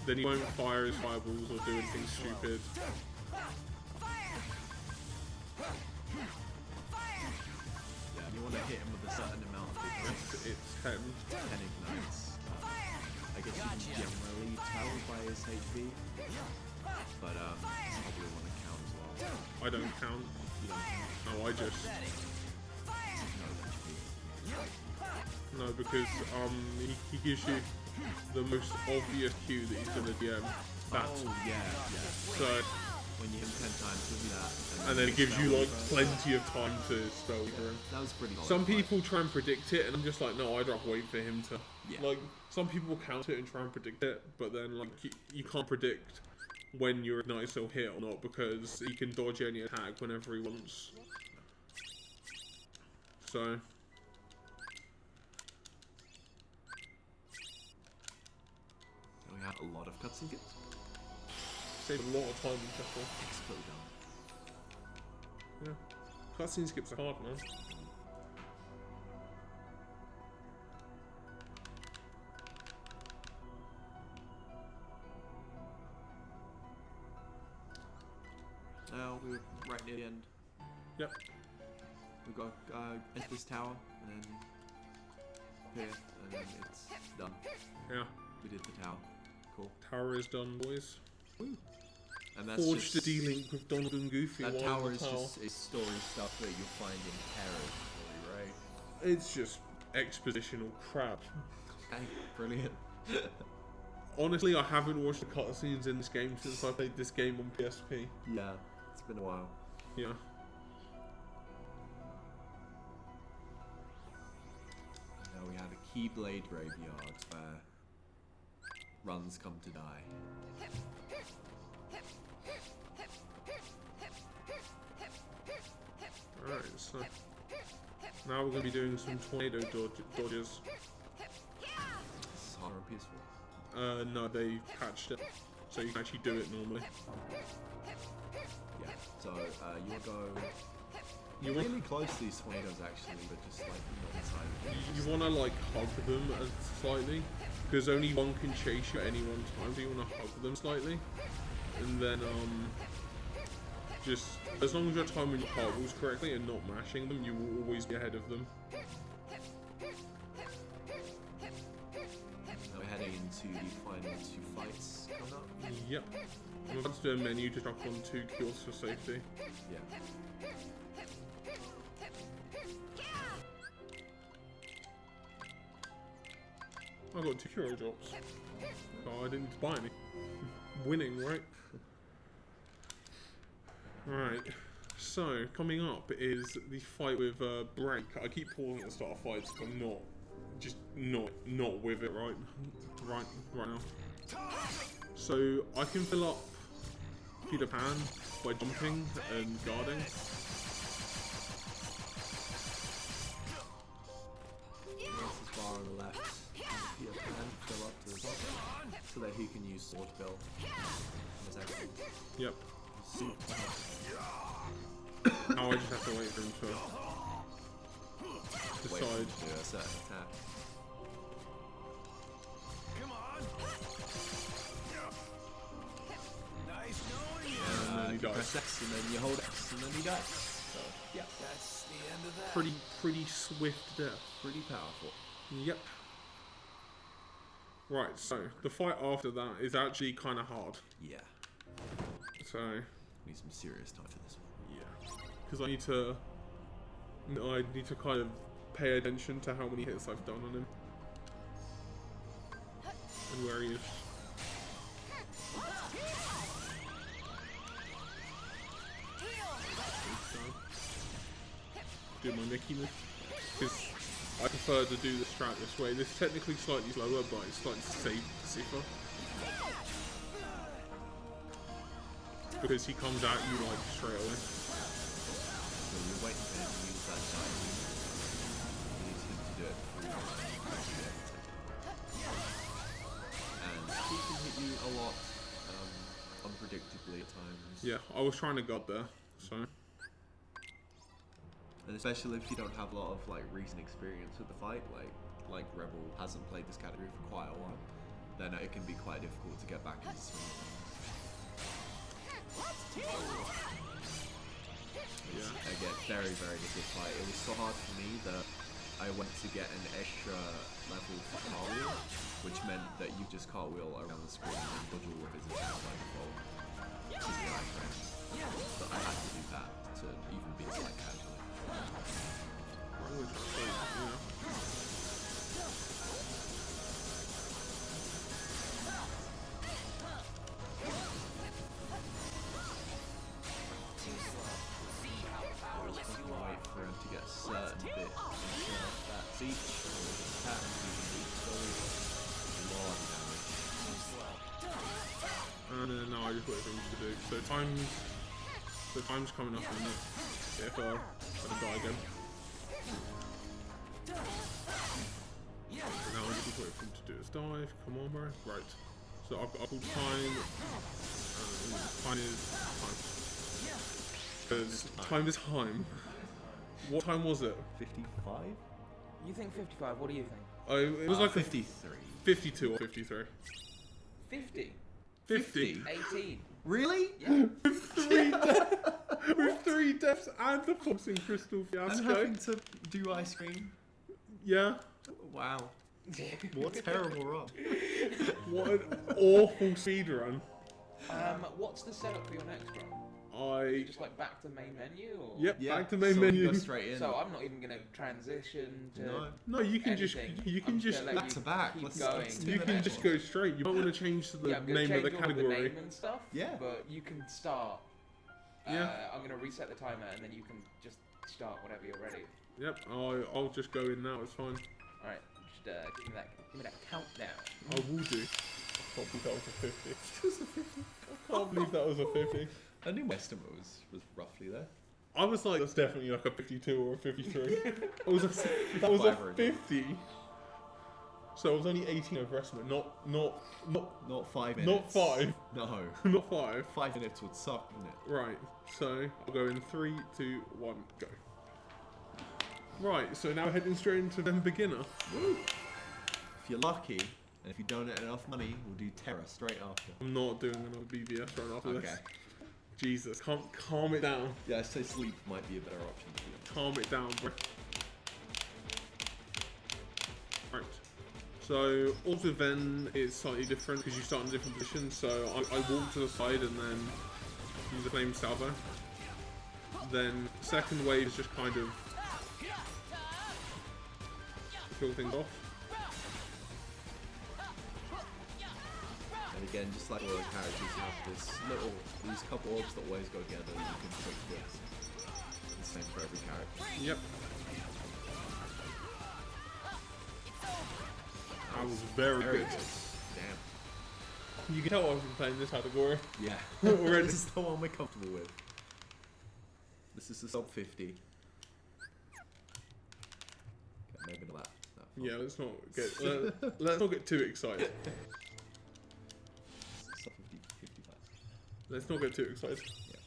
then he won't fire his fireballs or do anything stupid. Yeah, you want to hit him with a certain amount because It's 10. 10 ignites. I guess you can generally tell by his HP, but you probably want to count as well. I don't count. You don't count. No, I just... No HP. No, because he gives you the most obvious cue that he's gonna DM. That's Oh yeah. so, When you hit him 10 times with that, and then it gives you like plenty of time to spell for him. That was pretty. Some people try and predict it, and I'm just like, no, I'd rather wait for him to. Yeah. Like, some people count it and try and predict it, but then like you can't predict when your ignite will hit or not because he can dodge any attack whenever he wants. So. We had a lot of cutscene gets. Save a lot of time in Shuffle. Explode down. Yeah. Cutscene skips are hard, man. Now we're right near the end. Yep. We got enter this tower and then here and then it's done. Yeah. We did the tower. Cool. Tower is done, boys. And that's Forged just, a D-Link with Donald and Goofy. that while tower in is the tower. just is story stuff that you'll find in Paris, right? It's just expositional crap. Okay, brilliant. Honestly, I haven't watched the cutscenes in this game since I played this game on PSP. Yeah, it's been a while. Yeah. Now we have a Keyblade graveyard where runs come to die. Alright, so now we're going to be doing some tornado dodges. It's hard and peaceful. No, they patched it, so you can actually do it normally. Yeah, so you will go You want really close to these tornadoes actually, but just like not inside of them. you want to like hug them slightly, because only one can chase you at any one time. So you want to hug them slightly, and then just as long as you're timing your cartwheels correctly and not mashing them, you will always be ahead of them. Now we're heading into the final 2 fights coming up. Yep. I'm about to do a menu to drop on 2 kills for safety. Yeah. I got 2 hero drops. Oh, I didn't need to buy any. Winning, right? Alright. So, coming up is the fight with Break. I keep pausing at the start of fights, but I'm not with it right now. So, I can fill up Peter Pan by jumping and guarding. There's this bar on the left. Peter Pan fill up to the top so that he can use Sword Bill. Yep. Super. Now I just have to wait for him to Wait decide. to do a certain attack. Come on. Nice knowing you. And then he You press dies. X and then you hold X and then he dies. So yeah, That's the end of that. Pretty swift death. pretty powerful. Yep. Right, so the fight after that is actually kind of hard. Yeah. So, Need some serious time for this one. yeah, because I need to kind of pay attention to how many hits I've done on him and where he is. Do my Mickey move, because I prefer to do the strat this way. This is technically slightly slower, but it's slightly safer. because he comes at you like straight away. So you're waiting for him to use that time. You need him to do it through and he can hit you a lot unpredictably at times. Yeah, I was trying to guard there, so. And especially if you don't have a lot of like recent experience with the fight, like Rebel hasn't played this category for quite a while, then it can be quite difficult to get back into the swing of things. Yeah. Again, very, very difficult fight. It was so hard for me that I went to get an extra level for cartwheel, which meant that you just cartwheel around the screen and dodge all of his attacks by default. Which is the iframes. But I had to do that to even beat it like casually. Wait for him to get a certain bit into that beach, or the attack, you can do so long damage. And then now I just wait for him to do. So time's coming up in a minute. If I die again. So now I just wait for him to do his dive. Come on, bro. Right. So I've got time. Time is time. Because time is time. What time was it? 55? You think 55? What do you think? It was like 53. 52 or 53. 50. 50. 18. Really? Yeah. With 3 deaths and the Foxing Crystal And fiasco. having to do ice cream? Yeah. Wow. What a terrible run. What an awful speed run. What's the setup for your next run? Just like back to main menu? Or? Yep, Yeah, back to main so menu. You go straight in. So I'm not even going to transition to No, you can anything. you can just let back you to back. keep Let's going. do you the can next just one. go straight. You might want to change to the Yeah, I'm gonna name of the change all category. the name and stuff. Yeah. But you can start. Yeah. I'm going to reset the timer and then you can just start whenever you're ready. Yep, I'll just go in now. It's fine. All right, just give me that countdown. I will do. I can't believe that was a 50. I can't believe that was a 50. I knew my estimate was roughly there. I was like, that's definitely like a 52 or a 53. That was a 50. So it was only 18 overestimate, not 5 minutes. not 5. No. Not 5. 5 minutes would suck, wouldn't it? Right, so I'll go in 3, 2, 1, go. Right, so now we're heading straight into the beginner. Woo. If you're lucky, and if you donate enough money, we'll do Terra straight after. I'm not doing another BBS right after Okay. this. Jesus, calm it down. Yeah, I'd say sleep might be a better option for you. Calm it down, bro. Right. So, also then is slightly different because you start in a different position. So I walk to the side and then use the flame salvo. Then second wave is just kind of kill things off. And again, just like all the characters, you have these couple orbs that always go together that you can quick this. The same for every character. Yep. That was very good. Damn. You can tell I've been playing this category. Yeah. Already. This is the one we're comfortable with. This is the sub 50. Okay, maybe not that. Yeah, let's not get too excited. Sub 50, 55. Let's not get too excited. Yeah.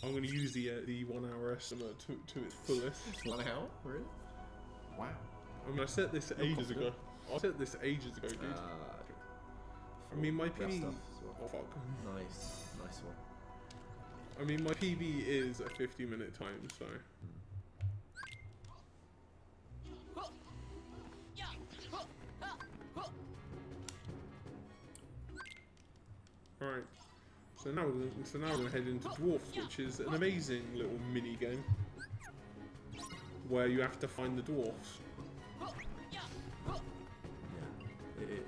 I'm going to use the 1 hour estimate to its fullest. 1 hour? Really? Wow. I mean, I set this ages ago. I set this ages ago, dude. I mean, my Rest PB. stuff as well. Oh fuck. Nice one. I mean, my PB is a 50-minute time, so. Alright. So now we're gonna head into Dwarfs, which is an amazing little mini game where you have to find the dwarfs. Yeah. It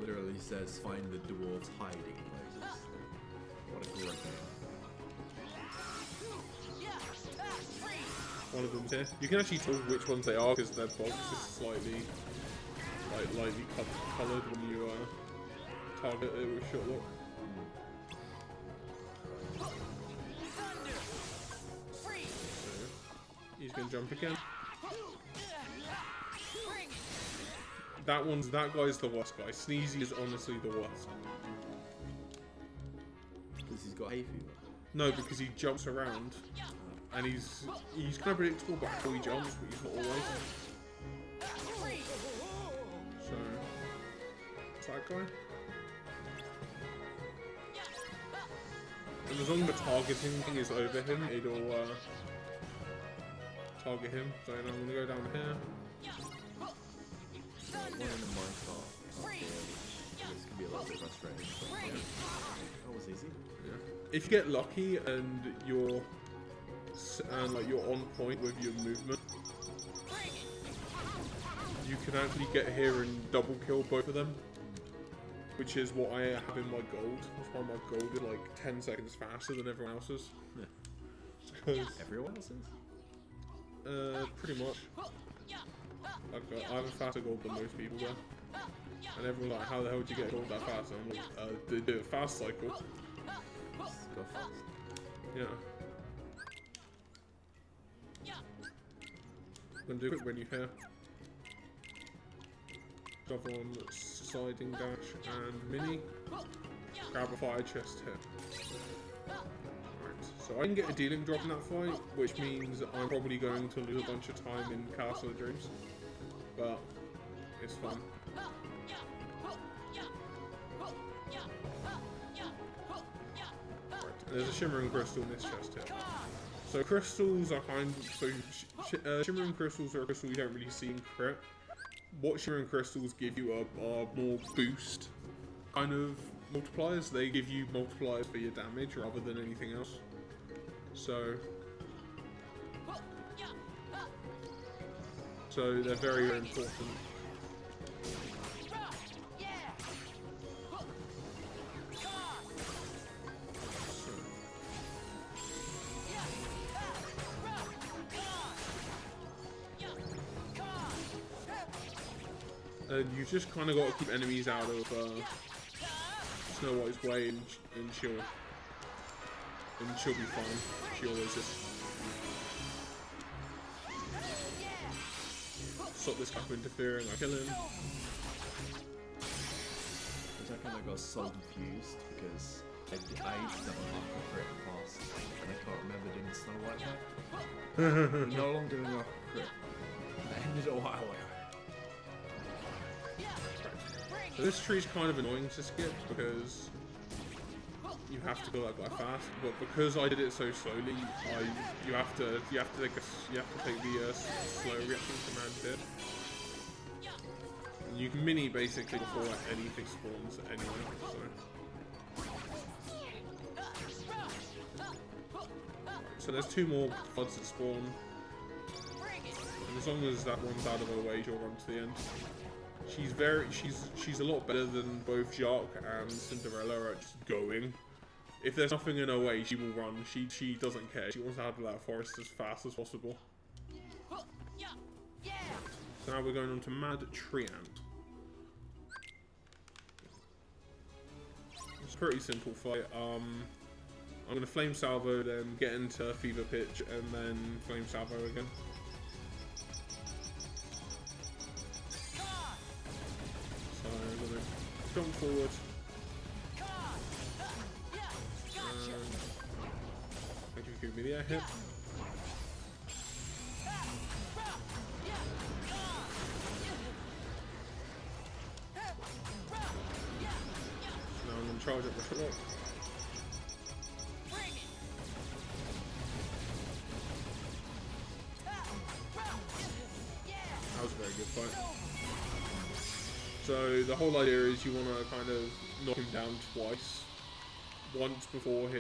literally says find the dwarves hiding places. What a great game. One of them's here. You can actually tell which ones they are because their box is slightly, lightly coloured when you target it with shot lock. He's gonna jump again. That guy's the worst guy. Sneezy is honestly the worst. Because he's got hay fever. No, because he jumps around, and he's kind of predictable about how he jumps, but he's not always. So, it's that guy. And as long as the targeting thing is over him, it'll target him. So I'm gonna go down here. One in the minecart up here, which this can be a little bit frustrating. But yeah. That was easy. Yeah. If you get lucky and you're on point with your movement, you can actually get here and double kill both of them, which is what I have in my gold. That's why my gold is like 10 seconds faster than everyone else's. Yeah. Everyone else's? Pretty much. I have a faster gold than most people there. And everyone's like, how the hell did you get gold that fast? And I'm like, they do a fast cycle. Go fast. Yeah. I'm gonna do a quick menu here. Jump on sliding dash and mini. Grab a fire chest here. Right, so I can get a dealing drop in that fight, which means I'm probably going to lose a bunch of time in Castle of Dreams. But it's fun. Right, there's a shimmering crystal in this chest here. So crystals are shimmering crystals are a crystal you don't really see in crit. What shimmering crystals give you are more boost kind of multipliers. They give you multipliers for your damage rather than anything else. So they're very, very important. And you just kind of got to keep enemies out of Snow White's way, and she'll be fine. She always is. Stop this guy from interfering. I kill him. For a second I got so confused because I used to have an Aqua crit in the past and I can't remember doing Snow White back. I'm no longer doing Aqua crit. That ended a while ago. So this tree's kind of annoying to skip because you have to go that guy fast, but because I did it so slowly, you have to take the slow reaction command did. And you can mini basically before anything spawns anyway. So there's 2 more floods that spawn, and as long as that one's out of her way, she'll run to the end. She's a lot better than both Jacques and Cinderella at just going. If there's nothing in her way, she will run. She doesn't care. She wants to out of that forest as fast as possible. So now we're going on to Mad Treant. It's a pretty simple fight. I'm gonna flame salvo, then get into fever pitch, and then flame salvo again. I'm gonna jump forward. Thank you for giving me the air hit. Now I'm gonna charge up the shot. That was a very good fight. So the whole idea is you want to kind of knock him down twice. Once before he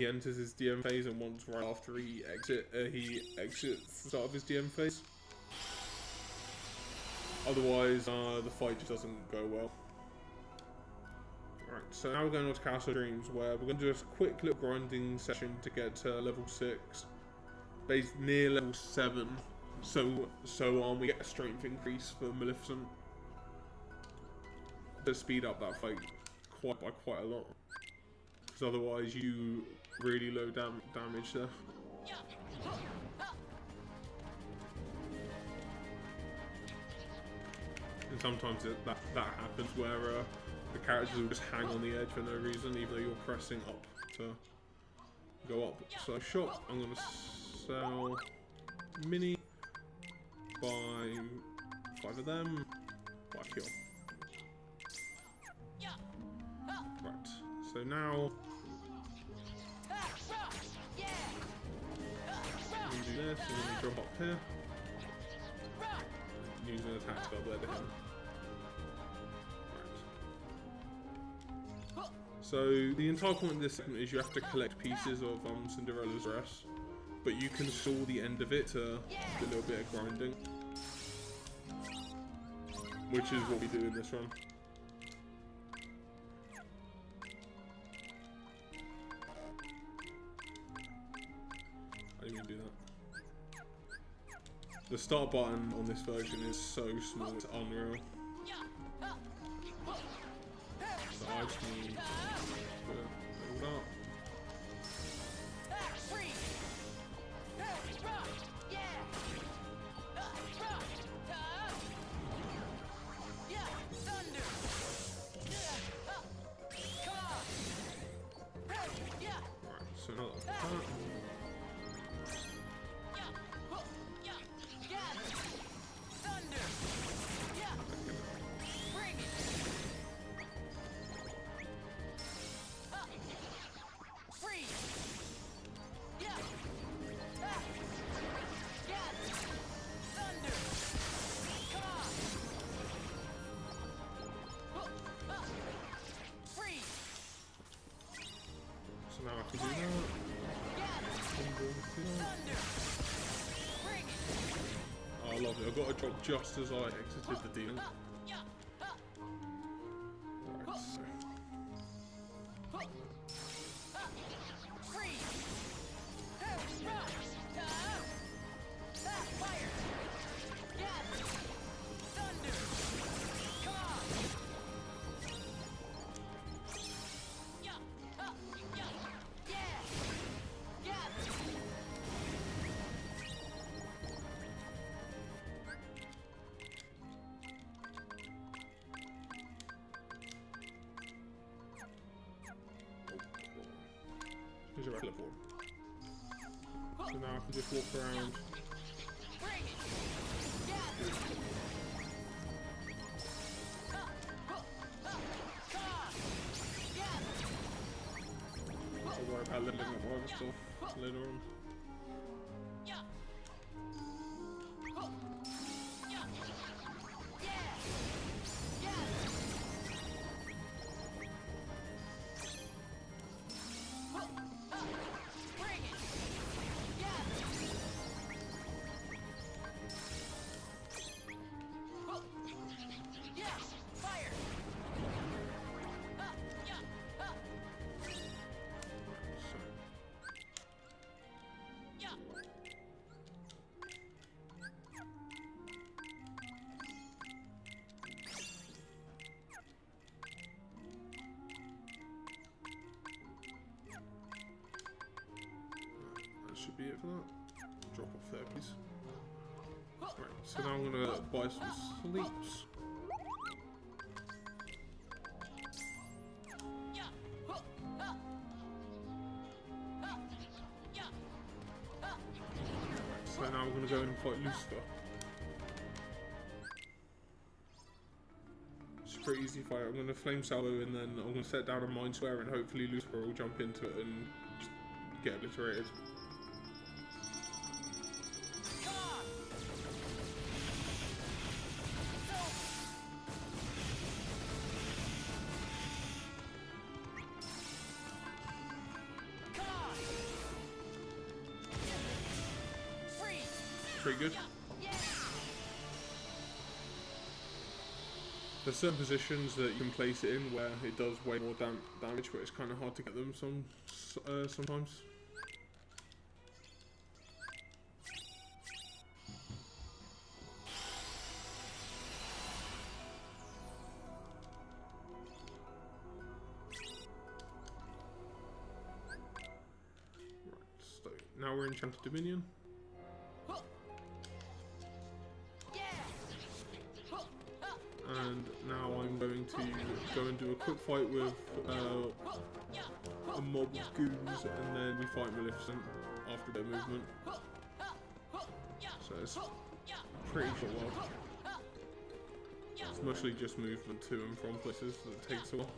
enters his DM phase, and once right after he exits the start of his DM phase. Otherwise, the fight just doesn't go well. Alright, so now we're going on to Castle Dreams, where we're going to do a quick little grinding session to get to level 6, based near level 7. So we get a strength increase for Maleficent to speed up that fight by quite a lot. Because otherwise you really low damage there. And sometimes that happens where the characters will just hang on the edge for no reason, even though you're pressing up to go up. So shop, I'm going to sell mini, buy 5 of them, buy kill. Right, so now I'm going to do this, and then we drop up here. Use an attack spell there to him. Right. So the entire point of this segment is you have to collect pieces of Cinderella's dress, but you can stall the end of it to do a little bit of grinding, which is what we do in this run. I didn't even do that. The start button on this version is so small, it's unreal. So I just need to build up. Right, so now that I've got that. So now I can do that. Oh, I love it. I've got to drop just as I exited the demon. Right, so. Here's a regular form. So now I can just walk around. I'll worry about leveling up my other stuff later on. Should be it for that. Drop off there, please. Right, so now I'm gonna buy some sleeps. Right, so now I'm gonna go in and fight Lucifer. It's a pretty easy fight. I'm gonna flame salvo and then I'm gonna set down a mine square and hopefully Lucifer will jump into it and just get obliterated. Pretty good. There's certain positions that you can place it in where it does way more damage, but it's kind of hard to get them sometimes. Right, so now we're in Enchanted Dominion. going to go and do a quick fight with a mob of goons, and then we fight Maleficent after their movement. So it's pretty short while. It's mostly just movement to and from places that takes a while.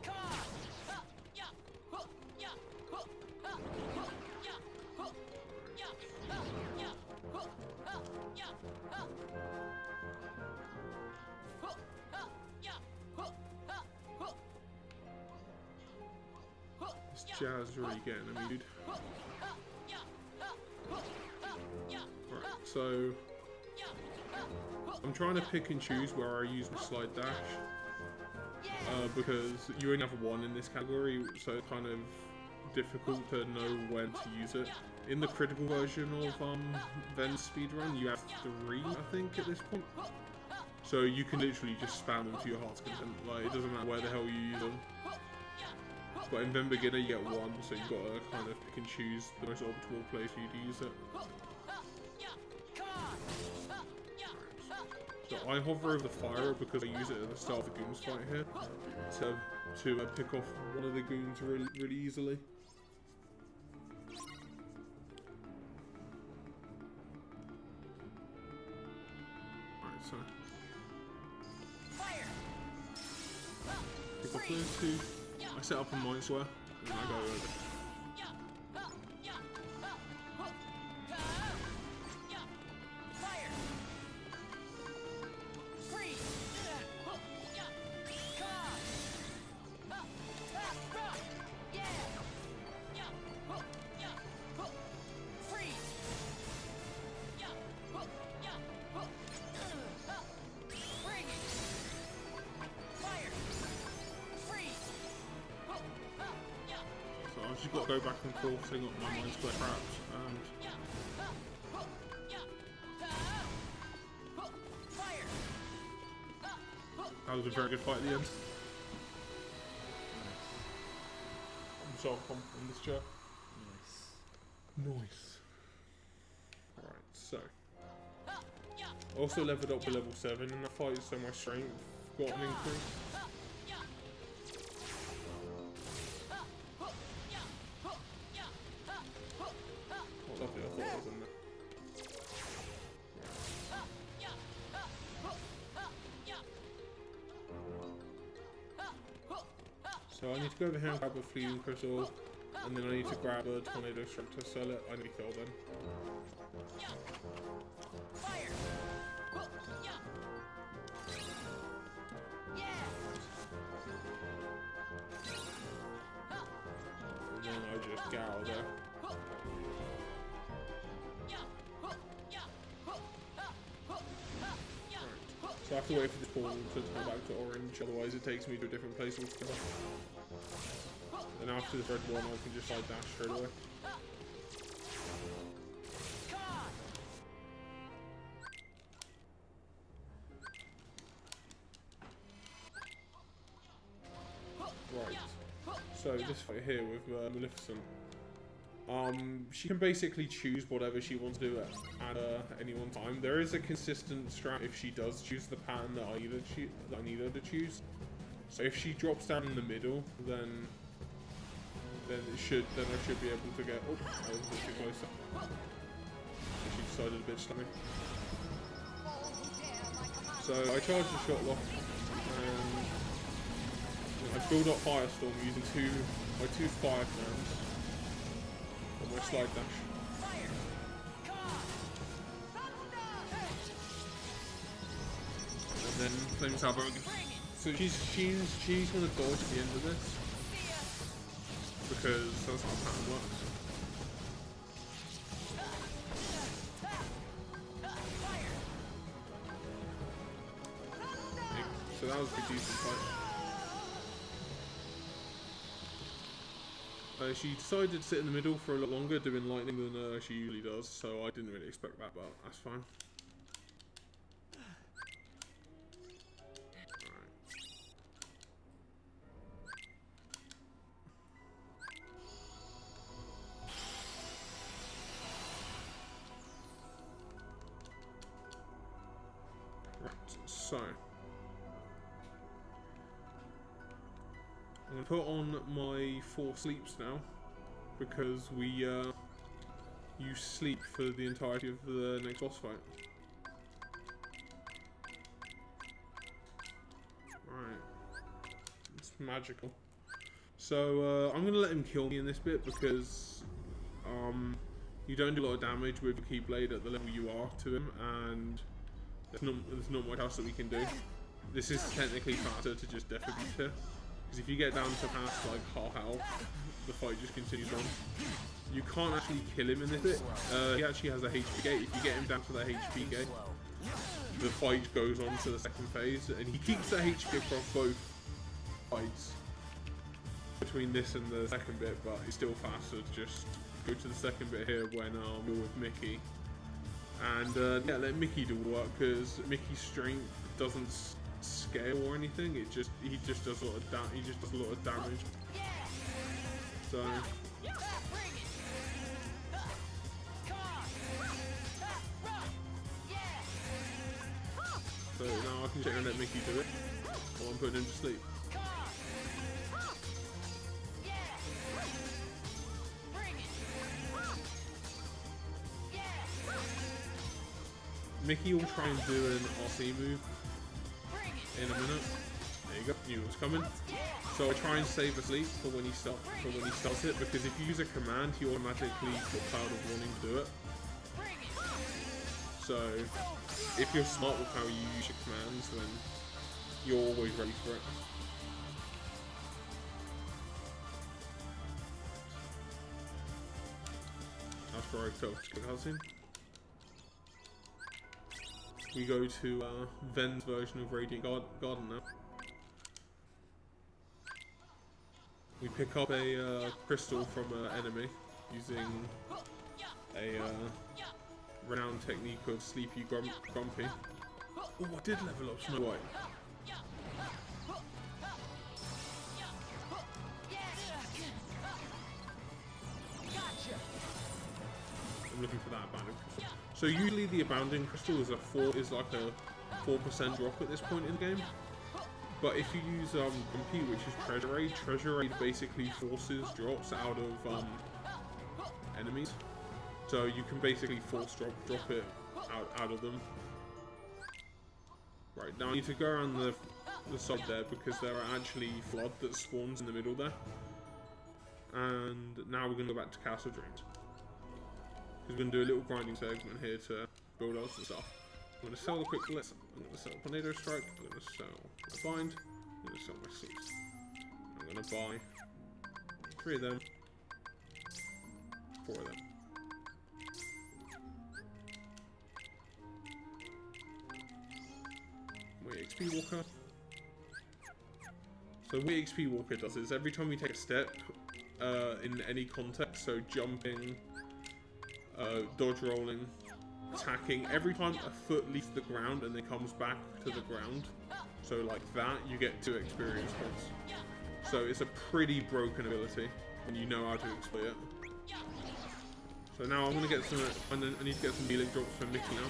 This jazz is really getting a mood. Right, so I'm trying to pick and choose where I use my slide dash, because you only have one in this category, so it's kind of difficult to know when to use it. In the critical version of Ven's speedrun, you have 3, I think, at this point. So you can literally just spam them to your heart's content. Like, it doesn't matter where the hell you use them. But in Ven Beginner you get 1, so you've got to kind of pick and choose the most optimal place for you to use it. So I hover over the fire because I use it at the start of the goons fight here to pick off one of the goons really easily. Alright, so pick up those 2. I set up a Mind Swear, and then I go over. I've just got to go back and forth, setting up my Mind Square traps, and that was a very good fight at the end. I'm so confident in this chair. Nice. Alright, so also leveled up to level 7 in that fight, so my strength got an increase. Lovely, I thought it was in there. So I need to go over here and grab a fleeting crystal, and then I need to grab a tornado strike to sell it. I nearly fell then. And then I just get out of there. So I have to wait for this ball to turn back to orange, otherwise it takes me to a different place altogether. And after this red one, I can just slide dash straight away. Right, so this fight here with Maleficent. She can basically choose whatever she wants to do at any one time. There is a consistent strat if she does choose the pattern that I need her to choose. So if she drops down in the middle, then I should be able to get. Oh, I was a bit too close. She decided a bit stunning. So I charged the shot lock, and I build up Firestorm using my two fire fans. My slide dash. And then Flames Saber again. So she's gonna dodge at the end of this, because that's how the pattern works. So that was a decent fight. She decided to sit in the middle for a lot longer doing lightning than she usually does, so I didn't really expect that, but that's fine. Right, so I'm gonna put on my 4 sleeps now because we use sleep for the entirety of the next boss fight. Right, it's magical. So I'm gonna let him kill me in this bit because you don't do a lot of damage with a Keyblade at the level you are to him, and there's not much else that we can do. This is technically faster to just defibulate here, because if you get down to past like half health, the fight just continues on. You can't actually kill him in this bit. He actually has a HP gate. If you get him down to that HP gate, the fight goes on to the second phase, and he keeps that HP across both fights between this and the second bit, but it's still faster to just go to the second bit here when you're with Mickey. And yeah, let Mickey do work, because Mickey's strength doesn't scale or anything. He just does a lot of damage. So now I can check and let Mickey do it while I'm putting him to sleep. Mickey will try and do an RC move in a minute. There you go, knew it was coming. So I try and save a sleep for when he starts it, because if you use a command, he automatically puts out of wanting to do it. So if you're smart with how you use your commands, then you're always ready for it. After I felt good housing, we go to Ven's version of Radiant Garden now. We pick up a crystal from an enemy using a renowned technique of Sleepy Grumpy. Oh, I did level up Snow White. I'm looking for that abandoned crystal. So usually the abandoned crystal is like a 4% drop at this point in the game. But if you use Grumpy, which is Treasure Aid basically forces drops out of enemies. So you can basically force drop it out of them. Right, now I need to go around the side there, because there are actually flood that spawns in the middle there. And now we're going to go back to Castle Dreams, because we're going to do a little grinding segment here to build up some stuff. I'm going to sell the Quick Blitz, I'm going to sell Tornado Strike, I'm going to sell my Bind, I'm going to sell my Sleeps. I'm going to buy 3 of them, 4 of them. Wait, XP Walker. So what XP Walker does is every time we take a step in any context, so jumping, dodge rolling, attacking, every time a foot leaves the ground and then comes back to the ground, so like that, you get 2 experience points. So it's a pretty broken ability when you know how to exploit it. So now I'm gonna get some, and then I need to get some healing drops for Mickey now.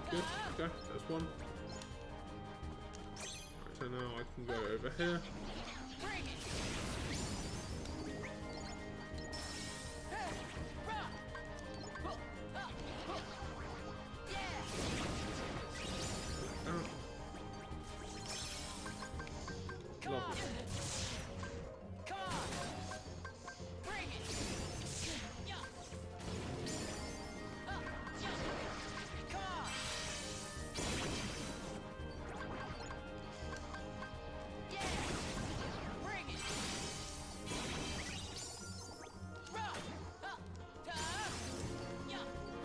Good, okay, that's one. Right, so now I can go over here. Lovely.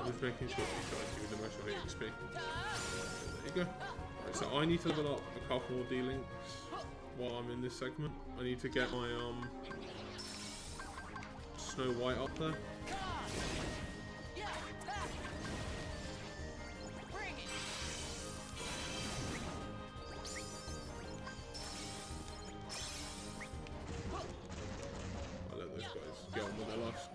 Just making sure these guys give the most of XP. There you go. Right, so I need to level up a couple more D-links while I'm in this segment. I need to get my Snow White up there. I'll let those guys get on with their lives.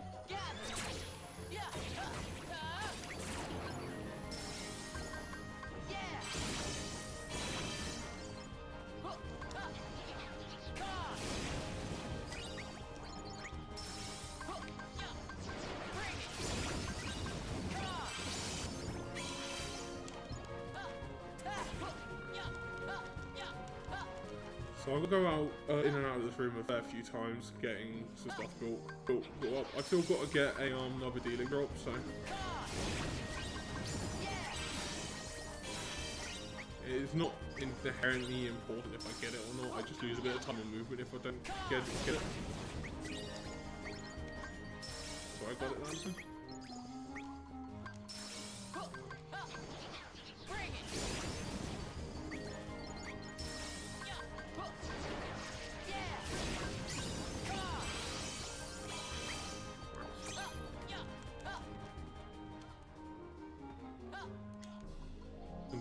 I'll go out in and out of this room a fair few times, getting some stuff built up. I've still got to get another dealing drop, so it's not inherently important if I get it or not. I just lose a bit of time and movement if I don't get it. So I got it, Lantern.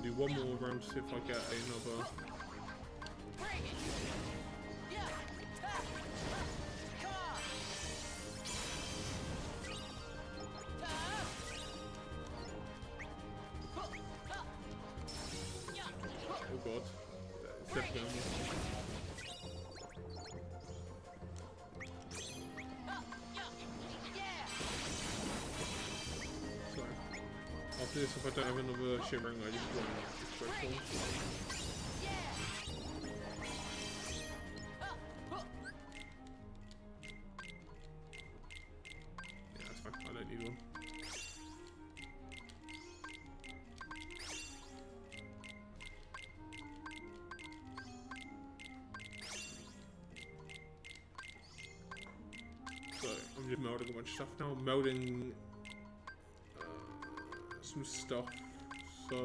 Do one more round to see if I get another. Oh god, it's definitely on me. After this, if I don't have another shimmering, I just run straight forward. Yeah, that's fine. I don't need one. So, I'm just melding a bunch of stuff now. Melding some stuff, so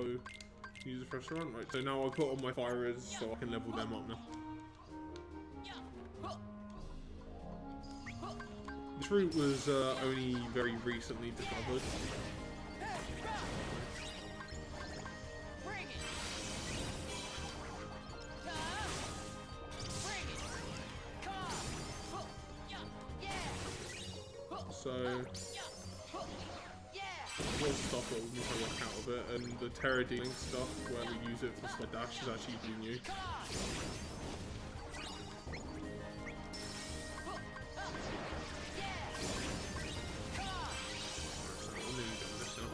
use a fresh run. Right, so now I've put on my firers so I can level them up now. This route was only very recently discovered. So lots of stuff that we need to work out of it, and the terror dealing stuff where we use it for slide dash is actually really new. So we're nearly done this now.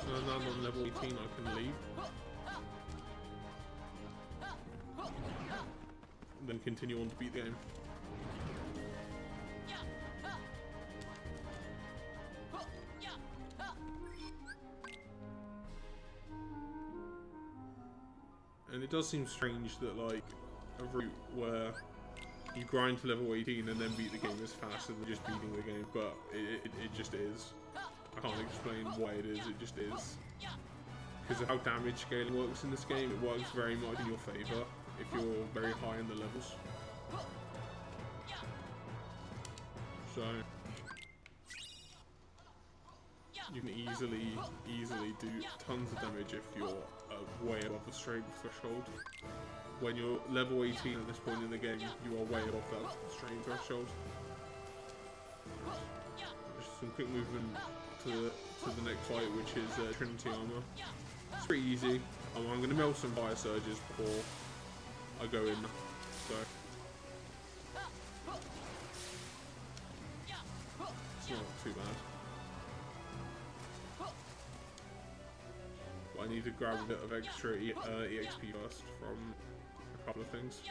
So now I'm on level 18, I can leave. And then continue on to beat the game. And it does seem strange that like a route where you grind to level 18 and then beat the game is faster than just beating the game, but it just is. I can't explain why it is, it just is. Because of how damage scaling works in this game, it works very much in your favour if you're very high in the levels. So you can easily do tons of damage if you're way above the strength threshold. When you're level 18 at this point in the game, you are way above that strength threshold. Just some quick movement to the next fight, which is Trinity Armor. It's pretty easy. I'm going to melt some fire surges before I go in. So it's not too bad. But I need to grab a bit of extra EXP first from a couple of things.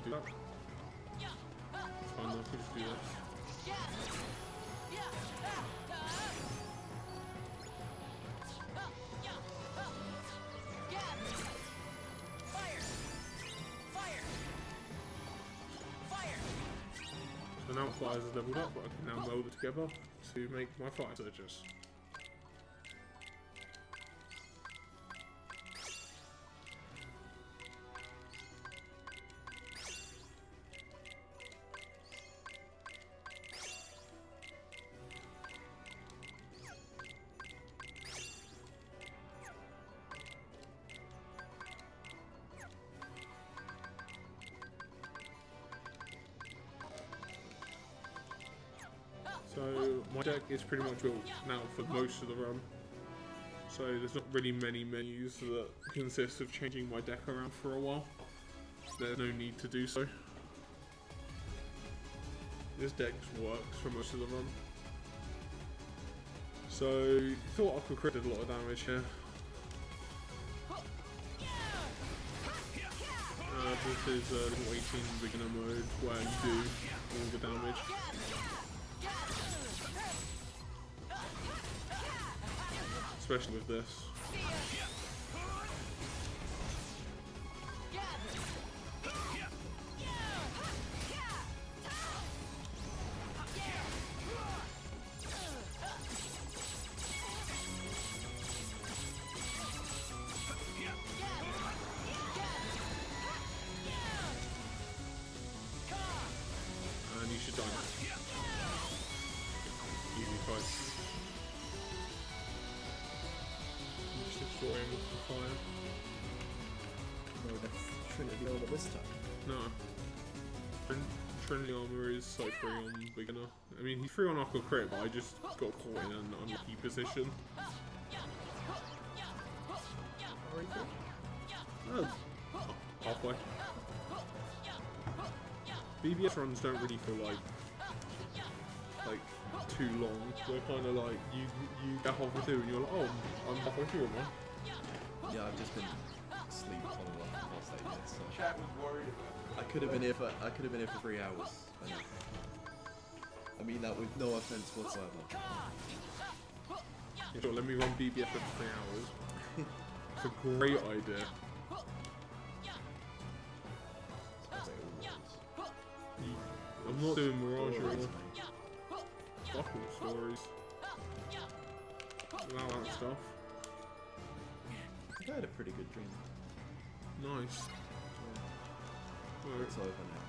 Do that. It's fine, though, just do this. So now fires are leveled up, but I can now meld it together to make my fire surges. So my deck is pretty much built now for most of the run. So there's not really many menus that consist of changing my deck around for a while. There's no need to do so. This deck works for most of the run. So thought Aqua crit did a lot of damage here. This is level 18 beginner mode where you do all the damage. Especially with this. And you should die now. Easy fight. Just destroy him with the fire. No, that's Trinity armor this time. No. Trinity armor is so free on beginner. I mean, he's free on Aqua crit, but I just got caught in an unlucky position. Oh, halfway. BBS runs don't really feel like too long. They're kind of like you get halfway through and you're like, oh, I'm halfway through now. Yeah, I've just been asleep on and off the past 8 minutes. So. Chat was worried about I could have been here for 3 hours. I mean that with no offense whatsoever. Yeah, sure, let me run BBS for 3 hours. It's a great idea. I'm not doing Mirage or Buckle stories. Allow that stuff. I had a pretty good dream. Nice. Right. It's over now.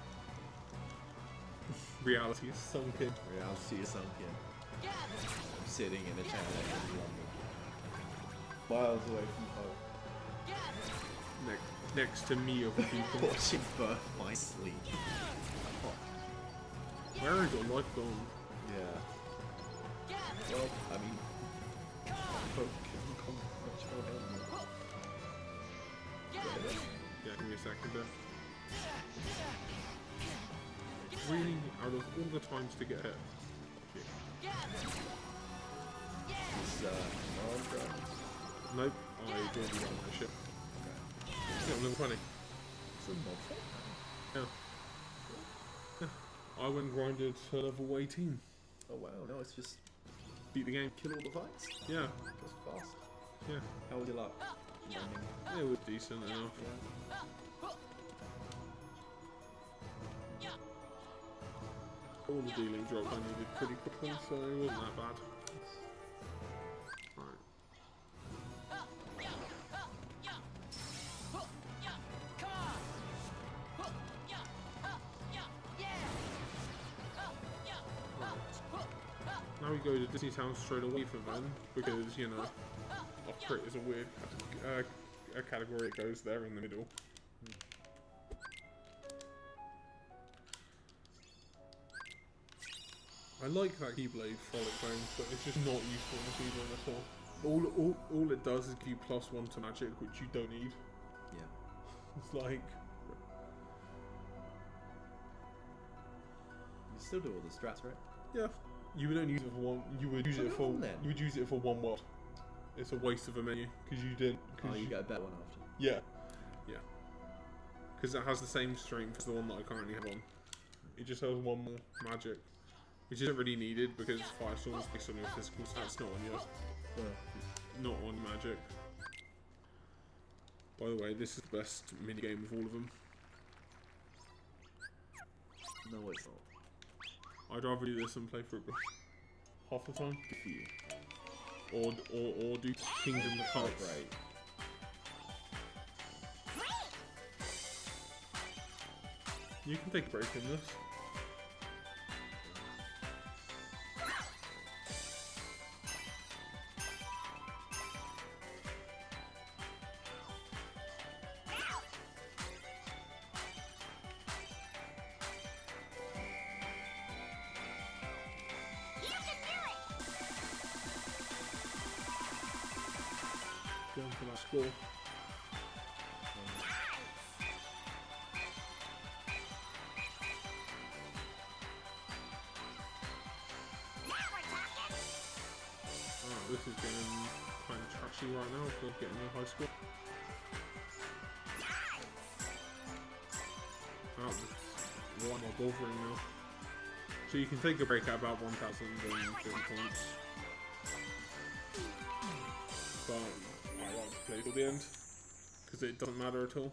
Reality is sunk in. Reality is sunk in. I'm sitting in a town in London. Miles away from home. Next to me of people. Watching birth my sleep. Where is your life gone? Yeah. Well, I mean, Yeah, give me a second there. Really, out of all the times to get hit. It's non-drums. Nope, I don't run my ship. Yeah, I'm level 20. It's a mod thing. Yeah. I went grinded to level 18. Oh wow, no, it's just Beat the game. kill all the fights. Yeah, Just fast. yeah. How was your luck? It was decent enough. Yeah. All the dealing drop I needed pretty quickly, so it wasn't that bad. Right. Now we go to Disney Town straight away from then, because, you know, off-crit is a weird a category that goes there in the middle. I like that Keyblade Frolic Bone, but it's just not useful in the Keyblade at all. All it does is give you +1 to magic, which you don't need. Yeah. It's like... You still do all the strats, right? Yeah. You would only use it for one. You would use it for. then. You would use it for one world. It's a waste of a menu because you didn't. Oh, you get a better one after. Yeah, yeah. Because it has the same strength as the one that I currently have on. It just has one more magic, which isn't really needed because Firestorm is based on your physical stats, not on your, not on magic. By the way, this is the best minigame of all of them. No, it's not. I'd rather do this than play for half the time. Good for you. Or do Kingdom of Hearts. Right. You can take a break in this. for that score. This is getting kind of trashy right now for getting a high score. Why am I bothering now? So you can take a break at about 1,050 points. But I like to play till the end, because it doesn't matter at all.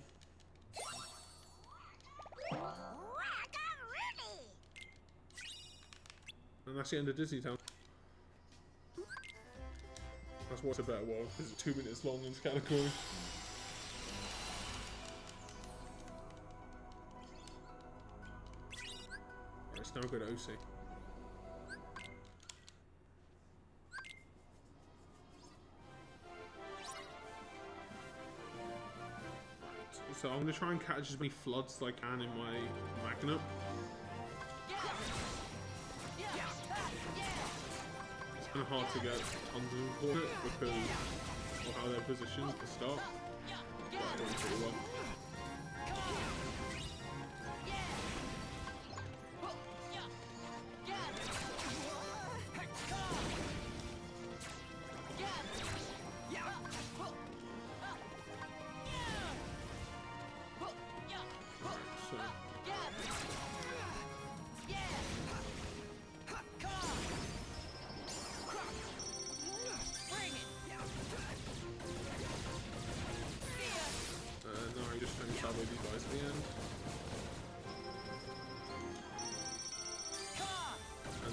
And that's the end of Disney Town. That's what's a better world, because it's 2 minutes long and it's kind of cool. Alright, let's now go to OC. So I'm going to try and catch as many floods as I can in my magnet. It's kind of hard to get tons of them for it because of how they're positioned at the start. But I don't pretty well.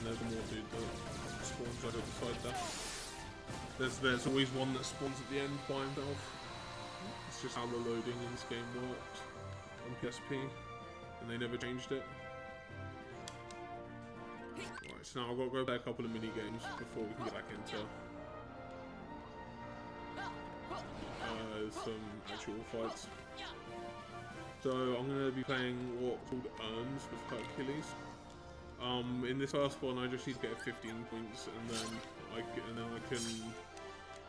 There's a more dude that spawns right beside that. There's always one that spawns at the end by himself. It's just how the loading in this game worked on PSP, and they never changed it. Right, so now I've got to go play a couple of mini games before we can get back into some actual fights. So I'm going to be playing what's called Urns with Hercules. In this first one, I just need to get 15 points, and then I can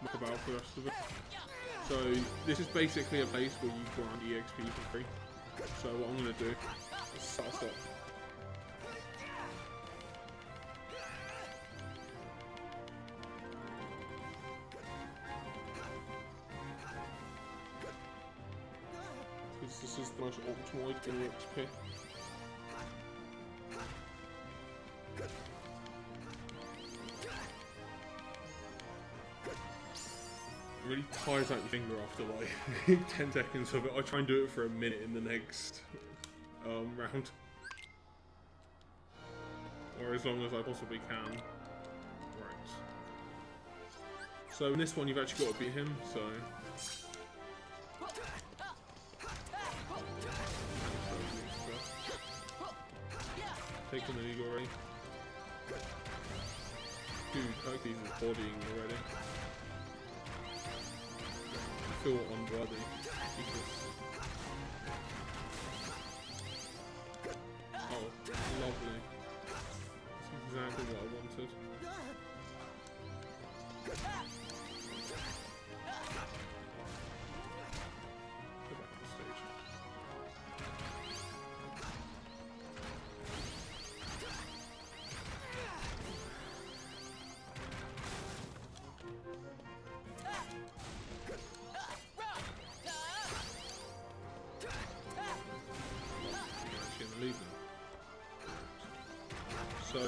muck about for the rest of it. So this is basically a place where you grind EXP for free. So what I'm gonna do is start off. Because this is the most optimal way to get EXP. It really tires out your finger after like 10 seconds of it. I try and do it for a minute in the next round. Or as long as I possibly can. Right. So in this one you've actually got to beat him, so... Taking the lead already. Dude, Hercules is bodying already. I feel unworthy. Oh, lovely. That's exactly what I wanted. Go back on stage. So,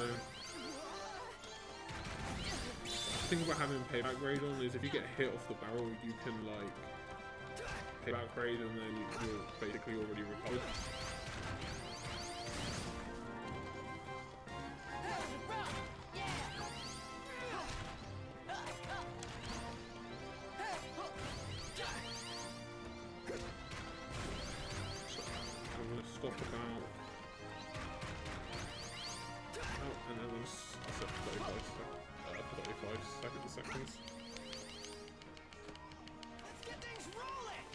the thing about having payback grade on is if you get hit off the barrel, you can like payback grade and then you're basically already recovered. So, I'm going to stop about... and then I set 35 seconds. Let's get things rolling.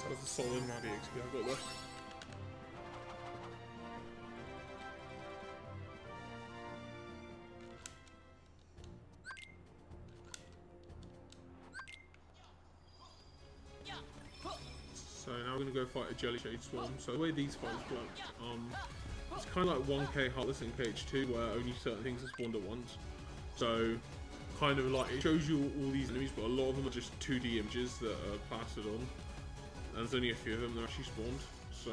That was a solid amount of XP I got there. So now we're going to go fight a jelly shade swarm. So the way these fights work, it's kind of like 1K Heartless in KH2 where only certain things are spawned at once. So kind of like it shows you all these enemies, but a lot of them are just 2D images that are plastered on. And there's only a few of them that are actually spawned. So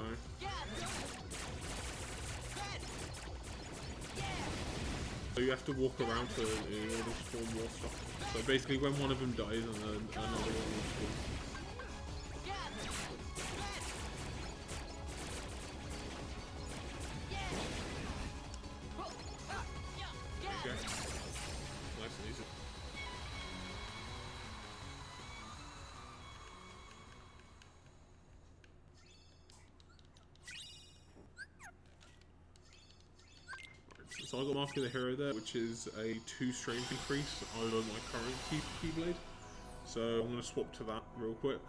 you have to walk around in order to spawn more stuff. So basically when one of them dies and then another one will spawn. Okay. Nice and easy. So I got Mark of the Hero there, which is a 2 strength increase over my current Keyblade. So I'm going to swap to that real quick.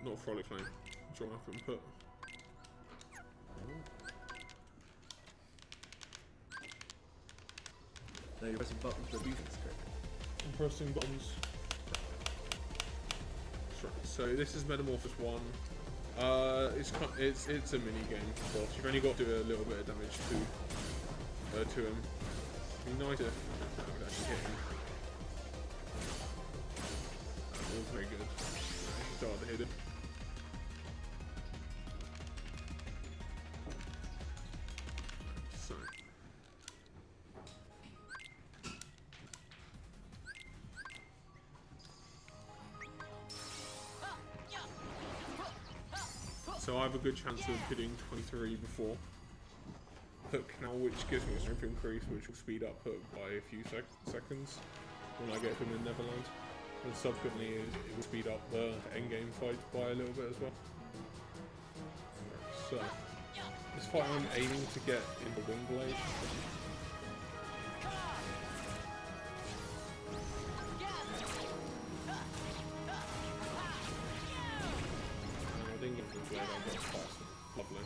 Not Frolic Flame, drop up and put. Now you're pressing buttons for abusing this script. I'm pressing buttons. That's right. So this is Metamorphosis 1. It's a mini game boss. You've only got to do a little bit of damage to him. It'd be nice if I could actually hit him. That was very good. I started to hit him. So. So I have a good chance of hitting 23 before Hook now, which gives me a strength increase, which will speed up Hook by a few seconds when I get him in Neverland. And subsequently it will speed up the endgame fight by a little bit as well. So, this fight I'm aiming to get in the Wing Blade. I didn't get the blade, I got past it. Lovely.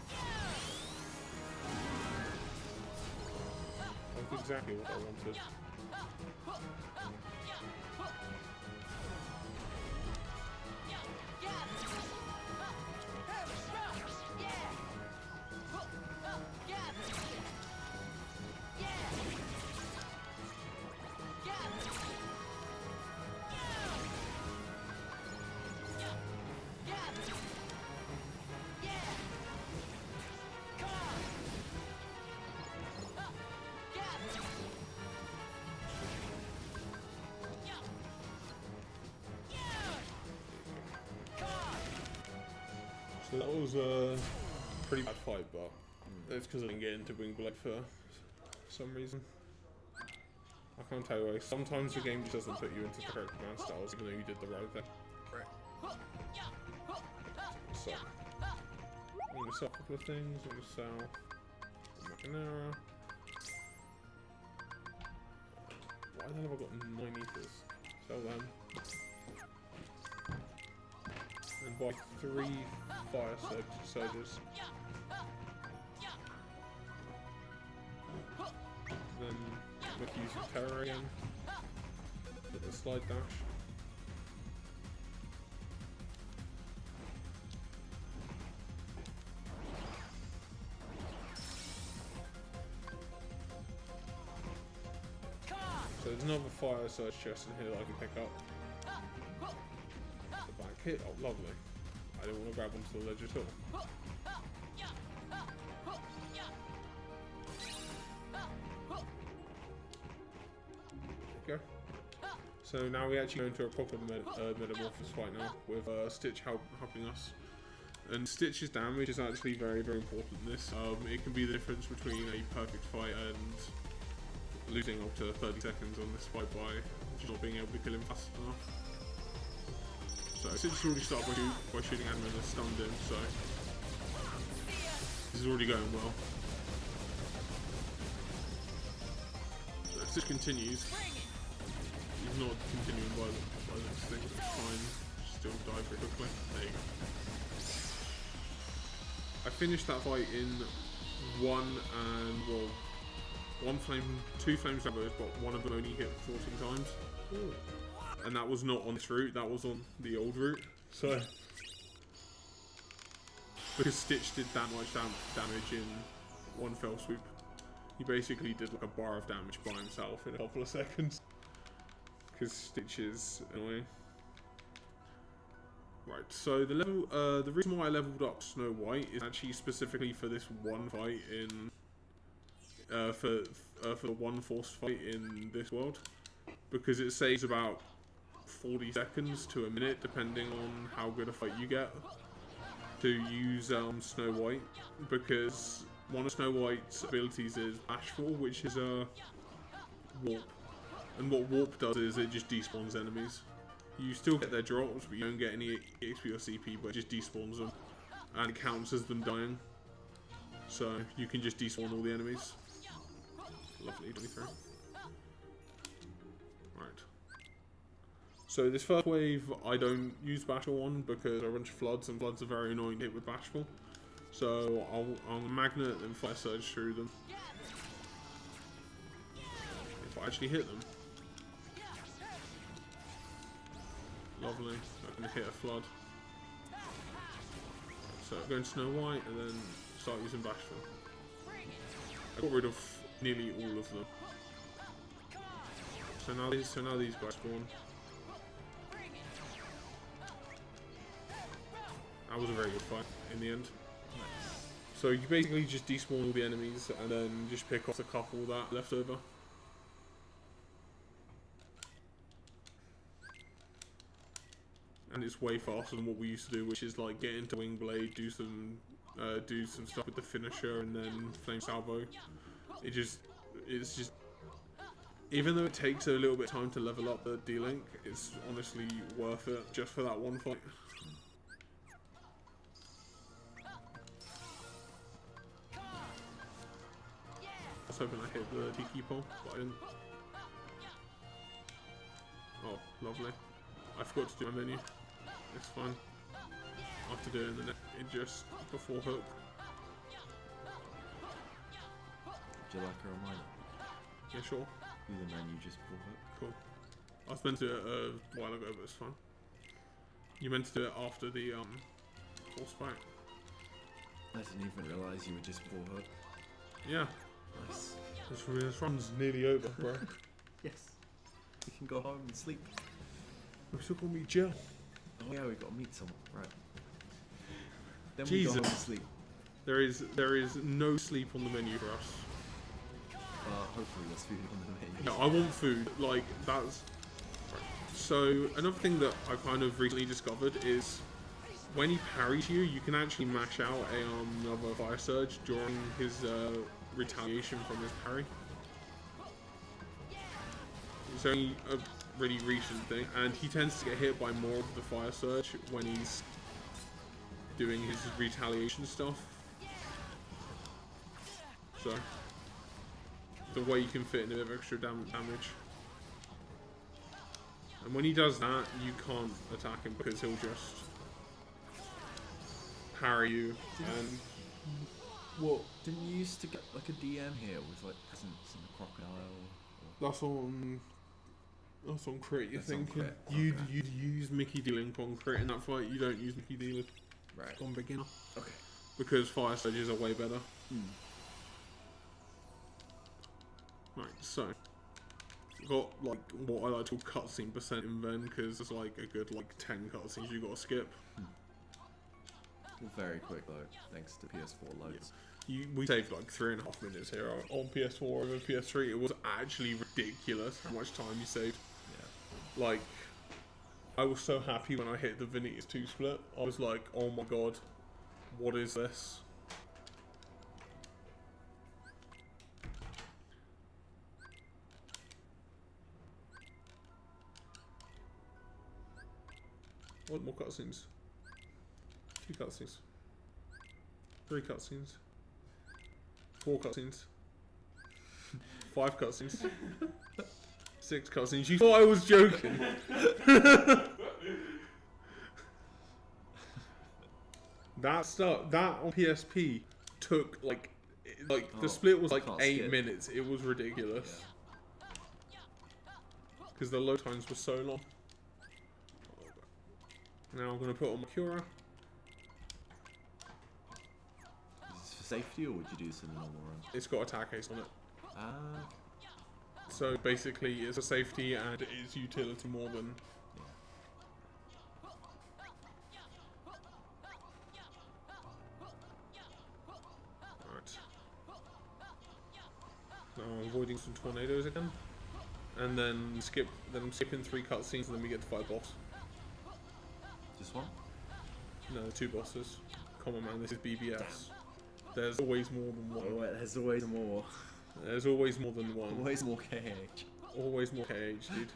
That's exactly what I wanted. So that was a pretty bad fight, but it's because I didn't get into Wing Blade for some reason. I can't tell you why. Sometimes the game just doesn't put you into the correct command styles, even though you did the right thing. So, I'm going to sell a couple of things. I'm going to sell a Machinera. Why the hell have I got 9 ethers? Sell them. And buy 3 fire surges. Then make use of terror again. With the slide dash. So there's another fire surge chest in here that I can pick up. The back hit, oh lovely. I didn't want to grab onto the ledge at all. There we go. So now we actually go into a proper metamorphosis fight now, with Stitch helping us. And Stitch's damage is actually very, very important in this. It can be the difference between a perfect fight and losing up to 30 seconds on this fight by just not being able to kill him fast enough. So Stitch already started by shooting at him and stunned him, so this is already going well. So if Stitch continues, he's not continuing by by this thing to try and still die pretty quickly. There you go. I finished that fight in two flame salvos, but one of them only hit 14 times. Ooh. And that was not on this route, that was on the old route. So, because Stitch did that much damage in one fell swoop, he basically did like a bar of damage by himself in a couple of seconds. Because Stitch is annoying. Right, so the reason why I leveled up Snow White is actually specifically for this one fight in for the one force fight in this world, because it saves about 40 seconds to a minute depending on how good a fight you get to use Snow White, because one of Snow White's abilities is Bashful, which is a warp, and what warp does is it just despawns enemies. You still get their drops, but you don't get any XP or CP, but it just despawns them, and it counts as them dying, so you can just despawn all the enemies. Lovely, 23. Right. So this first wave, I don't use Bashful on because there are a bunch of floods, and floods are very annoying to hit with Bashful. So I'll magnet and fire surge through them. If I actually hit them. Lovely. I'm going to hit a flood. So I'm going Snow White and then start using Bashful. I got rid of nearly all of them. So now these guys spawn. That was a very good fight in the end. So you basically just despawn all the enemies and then just pick off the couple that are left over. And it's way faster than what we used to do, which is like get into Wingblade, do some stuff with the finisher, and then Flame Salvo. It's just, even though it takes a little bit of time to level up the D-Link, it's honestly worth it just for that one fight. I was hoping I hit the Tiki pole, but I didn't. Oh, lovely. I forgot to do my menu. It's fine. I have to do it in the it just before hook. Do you like a reminder? Yeah, sure. Do the menu just before hook. Cool. I was meant to do it a while ago, but it's fine. You meant to do it after the force fight. I didn't even realise you were just before hook. Yeah. Nice. This run's nearly over, bro. Yes. You can go home and sleep. We've still got to meet Jill. Oh yeah, we've got to meet someone. Right. Then Jesus. we go home and sleep. There is no sleep on the menu for us. Hopefully there's food on the menu. Yeah, I want food. Like, that's... Right. So, another thing that I kind of recently discovered is when he parries you, you can actually mash out another Fire Surge during his retaliation from his parry. It's only a really recent thing, and he tends to get hit by more of the Fire Surge when he's doing his retaliation stuff. So, the way you can fit in a bit of extra damage. And when he does that, you can't attack him because he'll just parry you. And what? Didn't you used to get like a DM here with like peasants and a crocodile? That's on crit. You're That's on thinking crit, you'd okay. use Mickey D-Link on crit in that fight. You don't use Mickey D-Link on beginner. Okay. Because Fire Surges are way better. Hmm. Right, so got like what I like to call cutscene percent in Ven, because there's like a good like 10 cutscenes you got to skip. Well, very quick though, thanks to PS4 loads. Yeah. We saved like 3.5 minutes here on PS4 over PS3. It was actually ridiculous how much time you saved. Yeah. Like, I was so happy when I hit the Vanitas 2 split. I was like, oh my god, what is this? What more cutscenes? 2 cutscenes. 3 cutscenes. 4 cutscenes. 5 cutscenes. 6 cutscenes. You thought I was joking. That on PSP took like the split was like 8 minutes. It was ridiculous. Because the load times were so long. Now I'm gonna put on my Cura. Is this for safety, or would you do this in a normal run? It's got attack haste on it. Ah. So basically, it's a safety and it's utility more than. Right. Now I'm avoiding some tornadoes again, and then I'm skipping 3 cutscenes, and then we get to fight boss. Just one? No, 2 bosses. Come on, man, this is BBS. There's always more than one. Oh, wait, there's always more. There's always more than one. Always more KH. Always more KH, dude.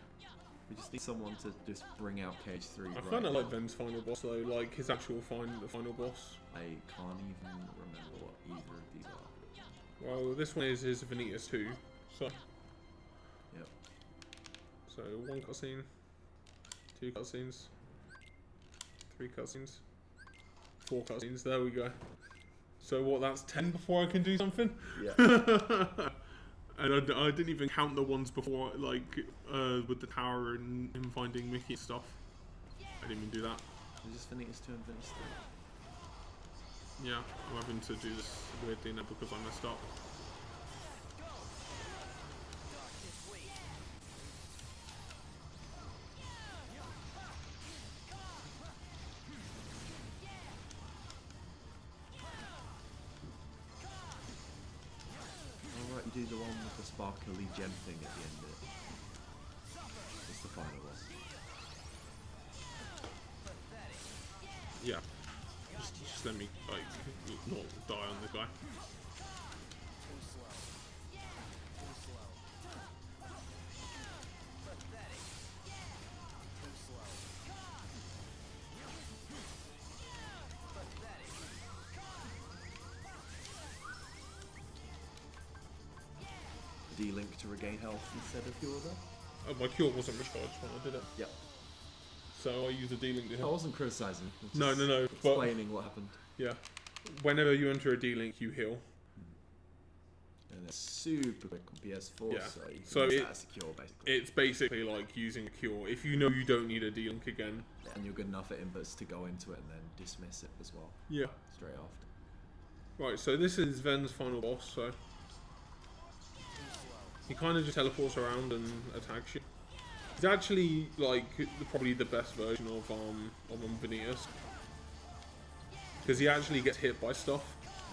We just need someone to just bring out KH3. I kind of like Ven's final boss though, like his actual the final boss. I can't even remember what either of these are. Well, this one is his Vanitas 2, so. Yep. So 1 cutscene, 2 cutscenes, 3 cutscenes, 4 cutscenes. There we go. So what? That's 10 before I can do something. Yeah. And I didn't even count the ones before, like with the tower and him finding Mickey and stuff. I didn't even do that. We just Vanitas 2 and Vanitas 3. Yeah, I'm having to do this weird thing now because I messed up. Alright, you do the one with the sparkly gem thing at the end of it. It's the final one. Yeah. Just let me, like, not die on the guy. D-Link to regain health instead of Cure though? Oh, my cure wasn't recharged when I did it. Yep. So I used a D-Link to I heal. wasn't criticising. No, but Explaining what happened. yeah. Whenever you enter a D-Link, you heal. And it's super quick on PS4, Yeah. so you can So use that as a cure basically. It's basically like using a cure. If you know you don't need a D-Link again. And you're good enough at inputs to go into it and then dismiss it as well, Yeah. straight after. Right, so this is Ven's final boss, so. He kind of just teleports around and attacks you. He's actually, like, probably the best version of Vanitas. Because he actually gets hit by stuff.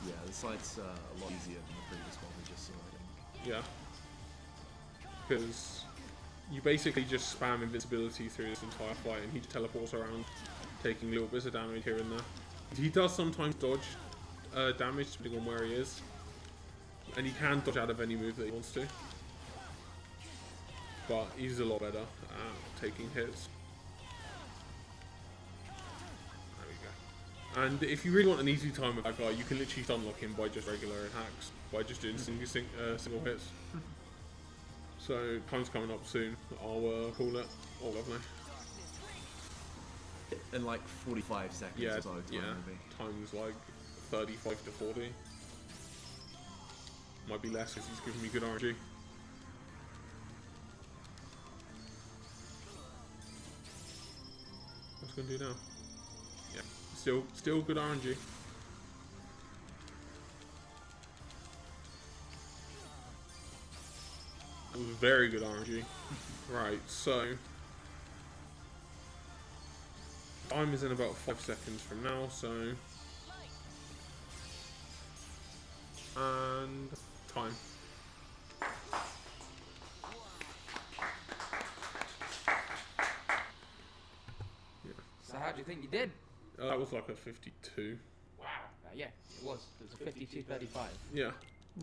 Yeah, the site's a lot easier than the previous one we just saw, I think. Yeah. Because you basically just spam invincibility through this entire fight and he just teleports around, taking little bits of damage here and there. He does sometimes dodge damage depending on where he is. And he can dodge out of any move that he wants to. But he's a lot better at taking hits. There we go. And if you really want an easy time with that guy, you can literally unlock him by just regular attacks, by just doing single hits. So time's coming up soon. I'll call it. Oh, lovely. In like 45 seconds Yeah, or so, yeah. maybe. Time's like 35 to 40. Might be less because he's giving me good RNG. What's it gonna do now? Yeah, still good RNG. That was very good RNG. Right, so time is in about 5 seconds from now, so and time. So how do you think you did? That was like a 52. Wow. Yeah, it was. It was a 52-35. Yeah.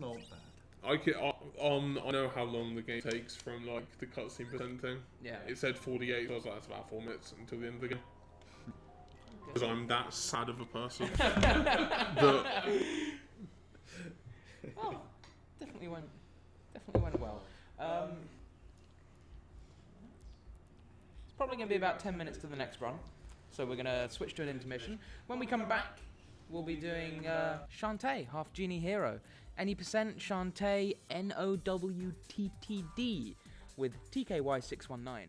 Not bad. I know how long the game takes from like the cutscene percent thing. Yeah. It said 48, so I was like, that's about 4 minutes until the end of the game. Because I'm that sad of a person. that Oh, definitely went well. probably going to be about 10 minutes to the next run. So we're going to switch to an intermission. When we come back, we'll be doing Shantae, half genie hero. Any percent Shantae NOWTTD with TKY619.